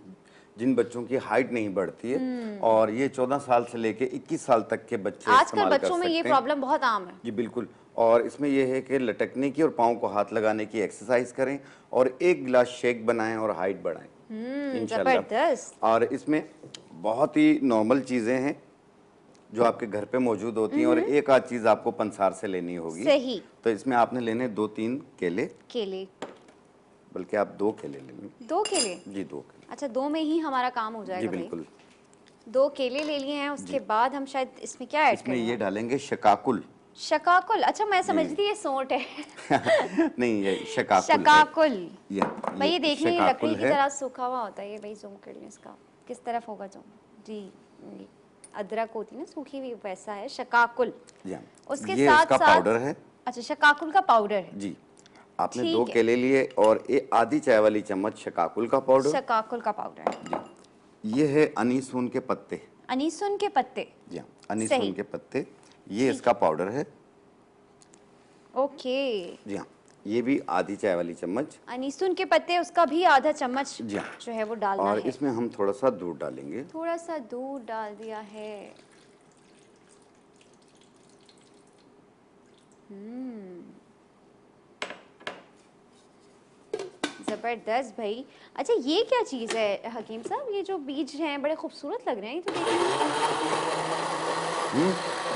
जिन बच्चों की हाइट नहीं बढ़ती है, और ये 14 साल से लेके 21 साल तक के बच्चे आजकल बच्चों में ये प्रॉब्लम बहुत आम है। जी बिल्कुल। और इसमें यह है कि लटकने की और पाँव को हाथ लगाने की एक्सरसाइज करें और 1 गिलास शेक बनाएं और हाइट बढ़ाएं इंशाल्लाह। और इसमें बहुत ही नॉर्मल चीज़ें हैं जो आपके घर पे मौजूद होती हैं, और एक आध चीज़ आपको पंसार से लेनी होगी। सही। तो इसमें आपने लेने 2-3 केले, बल्कि आप 2 केले ले लें। 2 केले? जी 2 केले। अच्छा, 2 में ही हमारा काम हो जाएगा? जी बिल्कुल। 2 केले ले लिए हैं। उसके बाद हम शायद इसमें क्या ऐड करेंगे? ये डालेंगे शकाकुल। शकाकुल? अच्छा, मैं समझती थी ये सोंठ है। नहीं, ये शकाकुल। शकाकुल। ये ये देखने लकड़ी की तरह सूखा हुआ होता है। ये भाई जूम कर लें इसका, किस तरफ होगा जूम? जी, अदरक होती है ना सूखी हुई, वैसा है शकाकुल। उसके साथ पाउडर है। अच्छा, शकाकुल का पाउडर है जी। आपने 2 केले लिए और आधी चाय वाली चम्मच शकाकुल का पाउडर। शकाकुल का पाउडर जी। ये है अनीसून के पत्ते। अनीसून के पत्ते? जी हाँ, अनीसून के पत्ते, ये इसका पाउडर है। ओके। जी हाँ, ये भी आधी चाय वाली चम्मच। अनीसून के पत्ते, उसका भी आधा चम्मच जो है वो डालना है। और इसमें हम थोड़ा सा दूध डालेंगे। थोड़ा सा दूध डाल दिया है। जबरदस्त भाई। अच्छा, ये क्या चीज़ है हकीम साहब? ये जो बीज हैं बड़े खूबसूरत लग रहे हैं। ये तो देखिए,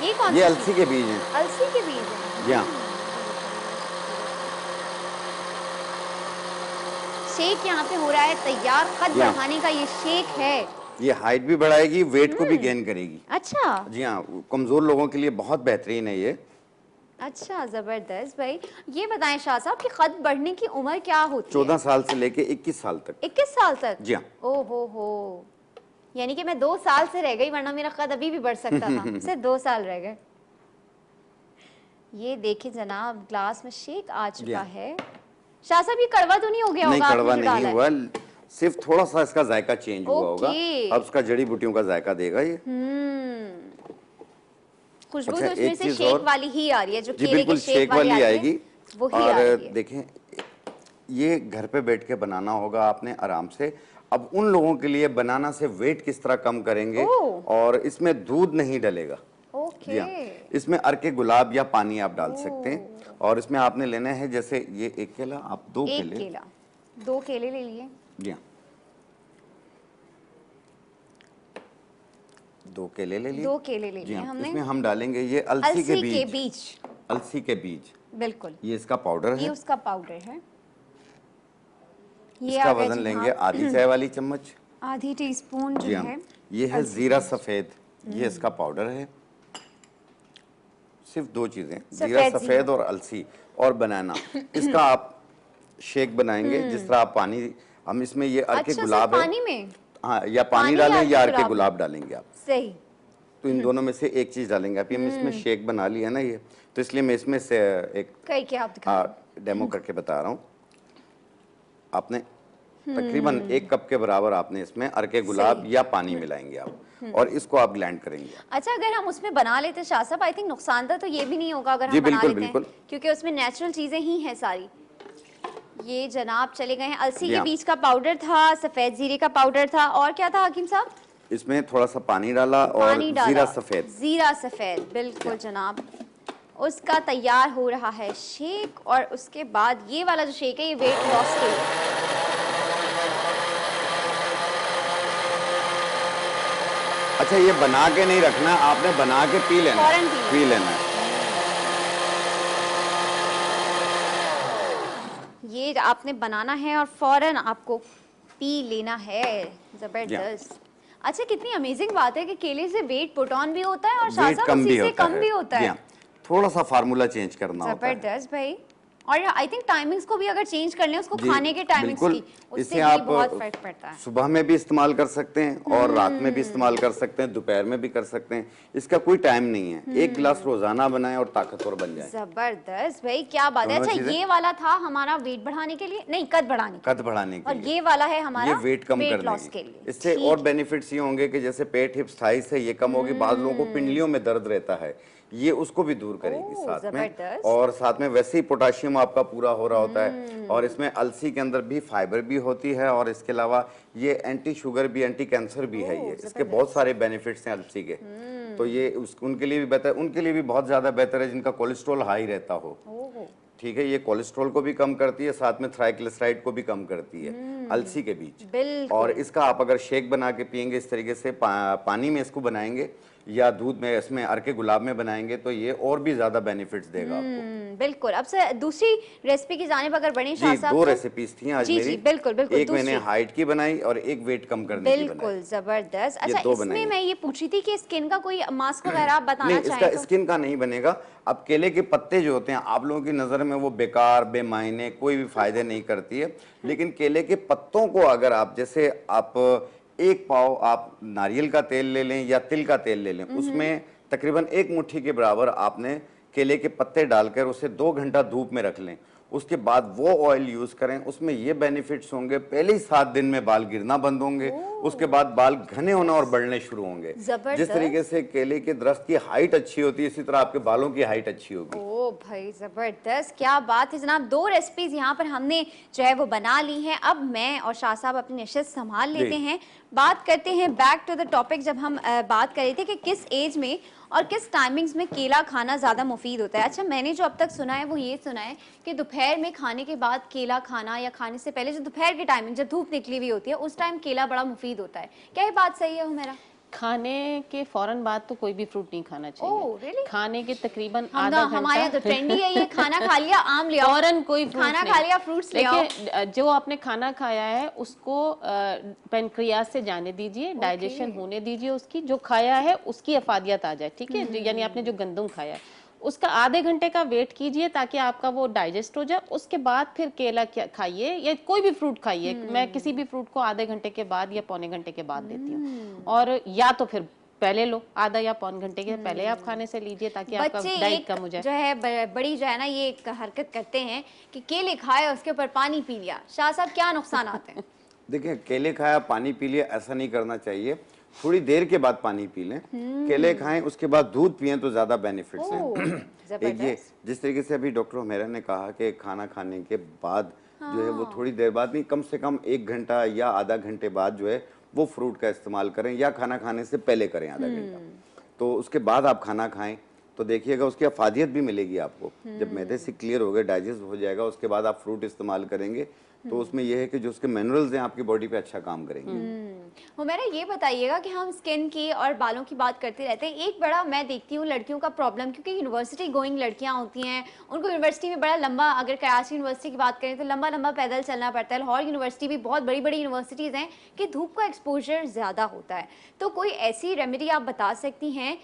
ये कौन? ये अलसी के बीज हैं। अलसी के बीज हैं? जी हाँ। शेक यहाँ पे हो रहा है तैयार। कद बढ़ाने का ये शेक है। ये हाइट भी बढ़ाएगी, वेट को भी गेन करेगी। अच्छा। जी हाँ, कमजोर लोगों के लिए बहुत बेहतरीन है ये। अच्छा, जबरदस्त भाई। ये बताएं शाह साहब कि कद बढ़ने की उम्र क्या होती है? 14 साल से लेके 21 साल तक। 21 साल तक? जी हाँ। ओ हो, यानी कि मैं 2 साल से रह गई, वरना मेरा कद अभी भी बढ़ सकता था। सिर्फ 2 साल रह गए। ये देखिए जनाब, ग्लास में शेक आ चुका है। शाह साहब, ये कड़वा तो नहीं हो गया होगा? नहीं, कड़वा नहीं हुआ, सिर्फ थोड़ा सा इसका जायका चेंज हुआ होगा। अब उसका जड़ी बूटियों का जायका देगा ये। खुशबू तो इसमें से शेक वाली ही आ रही है, जो केले के शेक वाली आएगी। वो ही आ रही है। देखें, ये घर पे बैठ के बनाना होगा आपने आराम से। अब उन लोगों के लिए बनाना से वेट किस तरह कम करेंगे, और इसमें दूध नहीं डलेगा। ओके। इसमें अर्के गुलाब या पानी आप डाल सकते हैं। और इसमें आपने लेना है, जैसे ये 1 केला, आप 2 केले। 2 केले ले लिए। जी हाँ, 2 केले ले लिए। 2 केले ले लिए हमने। इसमें हम डालेंगे ये अलसी के बीज। अलसी के बीज, बिल्कुल। ये इसका पाउडर है। ये उसका पाउडर है। इसका वजन लेंगे आधी चाय वाली चम्मच। आधी टीस्पून जो जी हाँ, है ये है जीरा सफ़ेद, ये इसका पाउडर है। सिर्फ 2 चीज़ें, जीरा सफ़ेद और अलसी और बनाना। इसका आप शेक बनाएंगे जिस तरह आप पानी, हम इसमें ये अर्के अच्छा, गुलाब सिर्फ है। पानी में? हाँ, या पानी पानी डालें या या अर्के अर्के गुलाब? गुलाब डालेंगे आप। सही। तो इन दोनों में से एक चीज़ डालेंगे आप। ये हम इसमें शेक बना लिया है ना ये, तो इसलिए मैं इसमें से एक करके आप दिखाएं। डेमो करके बता रहा हूँ। आपने तकरीबन 1 कप के बराबर आपने इसमें अर्के गुलाब या पानी मिलाएंगे आप और इसको आप ग्लैंड करेंगे। अच्छा, अगर हम उसमें बना लेते शाह साहब, आई थिंक नुकसानदार तो ये भी नहीं होगा अगर जी हम बना बिल्कुल लेते बिल्कुल। हैं, क्योंकि उसमें नेचुरल चीजें ही हैं सारी। ये जनाब चले गए हैं, अलसी जी के हाँ। बीज का पाउडर था, सफेद जीरे का पाउडर था, और क्या था हकीम साहब? इसमें थोड़ा सा पानी डाला और पानी डाला, जीरा सफ़ेद। जीरा सफेद, बिल्कुल जनाब। उसका तैयार हो रहा है शेक, और उसके बाद ये वाला जो शेक है ये वेट लॉस के लिए। अच्छा, ये बना के नहीं रखना, आपने बना के पी लेना, फौरन पी लेना है। ये आपने बनाना है और फौरन आपको पी लेना है। जबरदस्त। अच्छा, कितनी अमेजिंग बात है कि केले से वेट पुट ऑन भी होता है और शाह वेट साहब कम उसी भी से होता कम है। भी होता जी है। हाँ, थोड़ा सा फार्मूला चेंज करना होता है। जबरदस्त भाई। और आई थिंक टाइमिंग्स को भी अगर चेंज कर लें, उसको जी, खाने के टाइमिंग्स बिल्कुल। की, उससे इसे भी आप बहुत फर्क पड़ता है। सुबह में भी इस्तेमाल कर सकते हैं और रात में भी इस्तेमाल कर सकते हैं, दोपहर में भी कर सकते हैं। इसका कोई टाइम नहीं है। 1 गिलास रोजाना बनाएं और ताकतवर बन जाए। जबरदस्त भाई, क्या बात है। दोनों अच्छा, चीजें। ये वाला था हमारा वेट बढ़ाने के लिए, नहीं कद बढ़ाने के कद बढ़ाने के और लिए। ये वाला है हमारा ये वेट कम वेट करने लॉस के लिए। इससे ठीक और है। बेनिफिट्स ये होंगे कि जैसे पेट, हिप्स, थाइस है ये कम होगी। बाद लोगों को पिंडलियों में दर्द रहता है, ये उसको भी दूर करेगी ओह, साथ में। जबरदस्त। और साथ में वैसे ही पोटाशियम आपका पूरा हो रहा होता है, और इसमें अलसी के अंदर भी फाइबर भी होती है, और इसके अलावा ये एंटी शुगर भी, एंटी कैंसर भी है। ये इसके बहुत सारे बेनिफिट्स हैं अलसी के। तो ये उनके लिए भी बेहतर, उनके लिए भी बहुत ज्यादा बेहतर है जिनका कोलेस्ट्रॉल हाई रहता हो। ठीक है, ये कोलेस्ट्रॉल को भी कम करती है, साथ में ट्राइग्लिसराइड को भी कम करती है अलसी के बीज। बिल्कुल। और इसका आप अगर शेक बना के पियेंगे इस तरीके से, पानी में इसको बनाएंगे या दूध में, इसमें अर्के गुलाब में बनाएंगे, तो ये और भी ज्यादा बेनिफिट्स देगा आपको। बिल्कुल। अब से दूसरी रेसिपी की जानिब अगर बढ़े शाह जी, साहब, 2 तो रेसिपीज थी आज जी, मेरी। जी, बिल्कुल, बिल्कुल। एक मैंने दूसरी। हाइट की बनाई और एक वेट कम करने की बनाई। बिल्कुल जबरदस्त। ये अच्छा, 2 इसमें बनाएंगे। मैं ये पूछी थी कि स्किन का कोई मास्क वगैरह आप बताना नहीं, चाहें इसका तो? स्किन का नहीं बनेगा। अब केले के पत्ते जो होते हैं आप लोगों की नज़र में वो बेकार, बेमायने, कोई भी फायदे नहीं करती है। लेकिन केले के पत्तों को अगर आप, जैसे आप 1 पाव आप नारियल का तेल ले लें या तिल का तेल ले लें, उसमें तकरीबन 1 मुट्ठी के बराबर आपने केले के पत्ते डालकर उसे 2 घंटा धूप में रख लें। उसके बाद वो ऑयल यूज करें। उसमें ये बेनिफिट्स होंगे, पहले ही 7 दिन में बाल गिरना बंद होंगे, उसके बाद बाल घने होना और बढ़ने शुरू होंगे। जिस तरीके से केले के दरख्त की हाइट अच्छी होती है, इसी तरह आपके बालों की हाइट अच्छी होगी। ओ भाई, जबरदस्त, क्या बात है जनाब। 2 रेसिपीज यहाँ पर हमने जो है वो बना ली हैं। अब मैं और शाह साहब अपनी नशिस्त संभाल लेते हैं। बात करते हैं बैक टू द टॉपिक, जब हम बात कर रहे थे कि किस एज में और किस टाइमिंग्स में केला खाना ज़्यादा मुफीद होता है। अच्छा, मैंने जो अब तक सुना है वो ये सुना है कि दोपहर में खाने के बाद केला खाना, या खाने से पहले जो दोपहर की टाइमिंग जब धूप निकली हुई होती है उस टाइम केला बड़ा मुफीद होता है। क्या ये बात सही है हुमैरा? खाने के फौरन बाद तो कोई भी फ्रूट नहीं खाना चाहिए। ओह, really? खाने के तकरीबन आधा घंटा। हमारे यहाँ तो ट्रेंडी है ये, खाना खा लिया आम ले आओ, फौरन कोई fruit खाना नहीं। खा लिया फ्रूट्स ले आओ। देखिए, जो आपने खाना खाया है उसको पेनक्रियास से जाने दीजिए, डाइजेशन होने दीजिए उसकी। जो खाया है उसकी अफादियत आ जाए, ठीक है। यानी आपने जो गंदम खाया है उसका आधे घंटे का वेट कीजिए ताकि आपका वो डाइजेस्ट हो जाए। उसके बाद फिर केला खाइए या कोई भी फ्रूट खाइए। मैं किसी भी फ्रूट को आधे घंटे के बाद या पौने घंटे के बाद देती हूँ, और या तो फिर पहले लो, आधा या पौन घंटे के पहले आप खाने से लीजिए ताकि आपका डाइट कम हो जाए। जो है बड़ी जो है ना ये एक हरकत करते हैं कि केले खाए उसके ऊपर पानी पी लिया। शाह साहब, क्या नुकसान आते हैं? देखिए, केले खाया पानी पी लिया, ऐसा नहीं करना चाहिए। थोड़ी देर के बाद पानी पी लें। केले खाएं उसके बाद दूध पिएं तो ज्यादा बेनिफिट्स हैं। एक ये जिस तरीके से अभी डॉक्टर हुमैरा ने कहा कि खाना खाने के बाद जो है वो थोड़ी देर बाद नहीं, कम से कम 1 घंटा या आधा घंटे बाद जो है वो फ्रूट का इस्तेमाल करें, या खाना खाने से पहले करें आधा घंटा। तो उसके बाद आप खाना खाएं तो देखिएगा उसकी अफादियत भी मिलेगी आपको। जब मैदे से क्लियर हो गए, डाइजेस्ट हो जाएगा, उसके बाद आप फ्रूट इस्तेमाल करेंगे तो उसमें यह है कि जो उसके मिनरल्स हैं आपकी बॉडी पे अच्छा काम करेंगे। हुमैरा ये बताइएगा कि हम स्किन की और बालों की बात करते रहते हैं, एक बड़ा मैं देखती हूँ लड़कियों का प्रॉब्लम, क्योंकि यूनिवर्सिटी गोइंग लड़कियाँ होती हैं, उनको यूनिवर्सिटी में बड़ा लंबा, अगर कराची यूनिवर्सिटी की बात करें तो लंबा लंबा पैदल चलना पड़ता है। लाहौर यूनिवर्सिटी भी बहुत बड़ी बड़ी यूनिवर्सिटीज़ हैं कि धूप का एक्सपोजर ज़्यादा होता है, तो कोई ऐसी रेमेडी आप बता सकती हैं,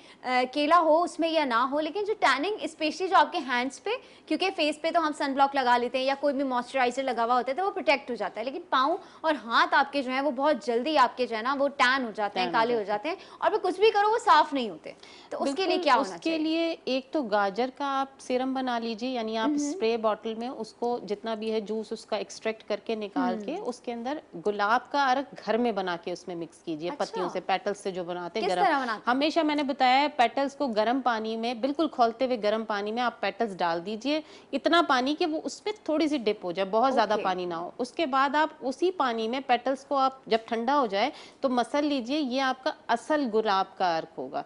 केला हो उसमें या ना हो, लेकिन जो टैनिंग स्पेशली जो आपके हैंड्स पे, क्योंकि फेस पे तो हम सन ब्लॉक लगा लेते हैं या कोई भी मॉइस्चराइजर लगा हुआ होता है तो वो प्रोटेक्ट हो जाता है, लेकिन पाँव और हाथ आपके जो है वो बहुत जल्दी आपके जो है ना वो टैन हो जाते हैं, काले हो जाते हैं, और फिर कुछ भी करो वो साफ नहीं होते, तो उसके लिए क्या होना चाहिए? उसके लिए एक तो गाजर का आप सीरम बना लीजिए, यानी आप स्प्रे बॉटल में उसको जितना भी है जूस उसका एक्सट्रैक्ट करके निकाल के उसके अंदर गुलाब का अर्क घर में बना के उसमें मिक्स कीजिए। अच्छा। पत्तियों से, पेटल्स से जो बनाते हैं, किस गरम तरह बनाते हैं? हमेशा मैंने बताया है, पेटल्स को गर्म पानी में, बिल्कुल खौलते हुए गर्म पानी में आप पेटल्स डाल दीजिए, इतना पानी कि वो उसमें थोड़ी सी डिप हो जाए, बहुत ज्यादा पानी ना हो। उसके बाद आप उसी पानी में पेटल्स को आप जब ठंडा हो जाए तो मसल लीजिए, ये आपका असल गुलाब का अर्क होगा।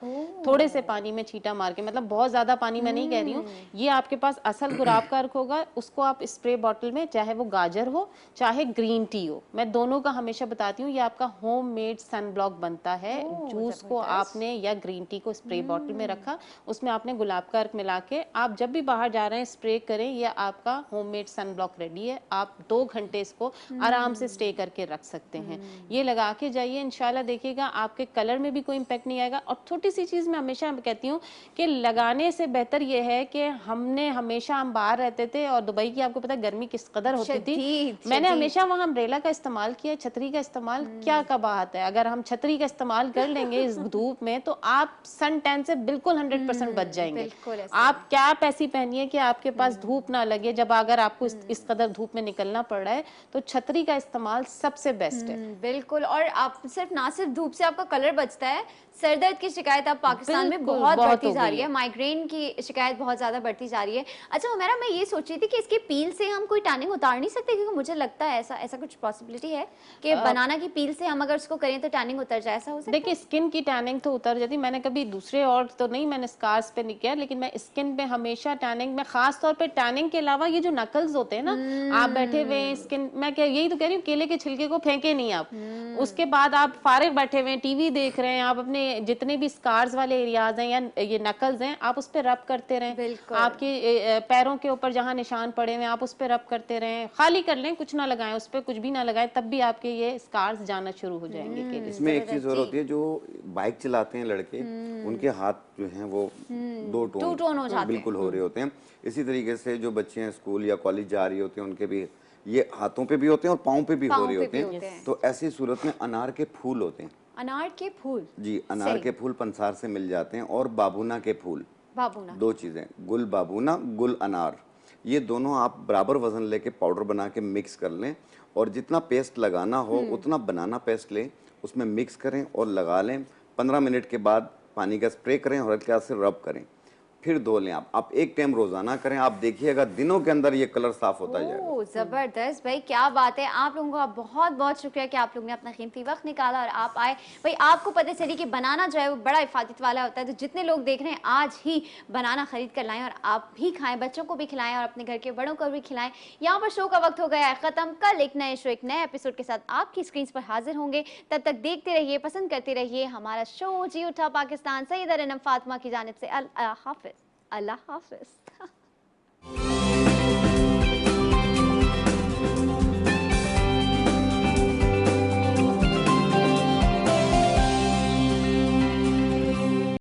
थोड़े से पानी में छींटा मार के, मतलब बहुत ज्यादा पानी मैं नहीं कह रही हूँ, ये आपके पास असल गुलाब का अर्क होगा। उसको आप स्प्रे बॉटल में, चाहे वो गाजर हो चाहे ग्रीन टी हो, मैं दोनों का हमेशा बताती हूँ, ये आपका होम मेड सन ब्लॉक बनता है। जूस को आपने या ग्रीन टी को स्प्रे बॉटल में रखा, उसमें आपने गुलाब का अर्क मिला के आप जब भी बाहर जा रहे हैं स्प्रे करें, ये आपका होममेड सन ब्लॉक रेडी है। आप 2 घंटे इसको आराम से स्टे करके रख सकते हैं। ये लगा के जाइए, इंशाल्लाह देखिएगा आपके कलर में भी कोई इम्पैक्ट नहीं आएगा। और छोटी सी चीज मैं हमेशा कहती हूँ कि लगाने से बेहतर ये है कि हम बाहर रहते थे और दुबई की आपको पता है गर्मी किस कदर होती थी, मैंने हमेशा वहाँ अम्ब्रेला का इस्तेमाल किया, छतरी का इस्तेमाल क्या कबाहत है। अगर हम छतरी का इस्तेमाल कर लेंगे इस धूप में तो आप सन टैन से बिल्कुल 100% बच जाएंगे। आप कैप ऐसी पहनिए कि आपके पास धूप ना लगे, जब अगर आपको इस कदर धूप में निकलना पड़ रहा है तो छतरी का इस्तेमाल सबसे बेस्ट है। बिल्कुल, और आप ना सिर्फ धूप से आपका कलर बचता है, सर दर्द की शिकायत अब पाकिस्तान में बहुत बढ़ती जा रही है, माइग्रेन की शिकायत बहुत ज्यादा बढ़ती जा रही है। अच्छा हुमैरा, मैं ये सोच रही थी कि इसकी पील से हम कोई टैनिंग उतार नहीं सकते, क्योंकि मुझे लगता है ऐसा कुछ पॉसिबिलिटी है कि बनाना की पील से हम अगर उसको करें तो टैनिंग उतर जाए, ऐसा हो सकता है? देखिए, स्किन की टैनिंग तो उतर जाती, मैंने कभी दूसरे और तो नहीं, मैंने स्कार्स पे नहीं किया, लेकिन मैं स्किन पे हमेशा टैनिंग में, खास तौर पे टैनिंग के अलावा ये जो नकल्स होते हैं ना, आप बैठे हुए स्किन, मैं यही तो कह रही हूँ, केले के छिलके को फेंके नहीं आप, उसके बाद आप फारिग बैठे हुए टीवी देख रहे हैं, आप अपने जितने भी स्कार्स वाले एरियाज हैं या ये नकल्स हैं, आप उस पर रब करते रहें। आपके पैरों के ऊपर जहाँ निशान पड़े हुए आप उस पर रब करते रहें, खाली कर लें, कुछ ना लगाएं, उस पर कुछ भी ना लगाएं, तब भी आपके ये स्कार्स जाना शुरू हो जाएंगे। इसमें एक चीज और होती है, जो बाइक चलाते हैं लड़के, उनके हाथ जो हैं वो 2 टोन हो जाते बिल्कुल हो रहे होते हैं। इसी तरीके से जो बच्चे हैं स्कूल या कॉलेज जा रही होते हैं, उनके भी ये हाथों पे भी होते हैं और पाँव पे भी हो रहे होते हैं। तो ऐसी सूरत में अनार के फूल होते हैं, अनार के फूल, जी, अनार के फूल पंसार से मिल जाते हैं, और बाबूना के फूल, बाबूना, 2 चीजें, गुल बाबूना, गुल अनार, ये दोनों आप बराबर वजन लेके पाउडर बना के मिक्स कर लें, और जितना पेस्ट लगाना हो उतना बनाना पेस्ट लें, उसमें मिक्स करें और लगा लें। 15 मिनट के बाद पानी का स्प्रे करें और हल्के हाथ से रब करें, फिर धो लें। आप एक टाइम रोजाना करें, आप देखिएगा दिनों के अंदर ये कलर साफ होता जाएगा। जबरदस्त भाई, क्या बात है। आप लोगों का बहुत बहुत शुक्रिया कि आप लोगों ने अपना कीमती वक्त निकाला और आप आए। भाई आपको पता चली कि बनाना जो है वो बड़ा हिफाजत वाला होता है, तो जितने लोग देख रहे हैं आज ही बनाना खरीद कर लाएं और आप भी खाएं, बच्चों को भी खिलाएं और अपने घर के बड़ों को भी खिलाएं। यहाँ पर शो का वक्त हो गया है खत्म। कल एक नए शो, एक नए एपिसोड के साथ आपकी स्क्रीन पर हाजिर होंगे। तब तक देखते रहिए, पसंद करते रहिए हमारा शो जी उठा पाकिस्तान। सईदा रनम फातिमा की जानिब से अल्लाह हाफिज।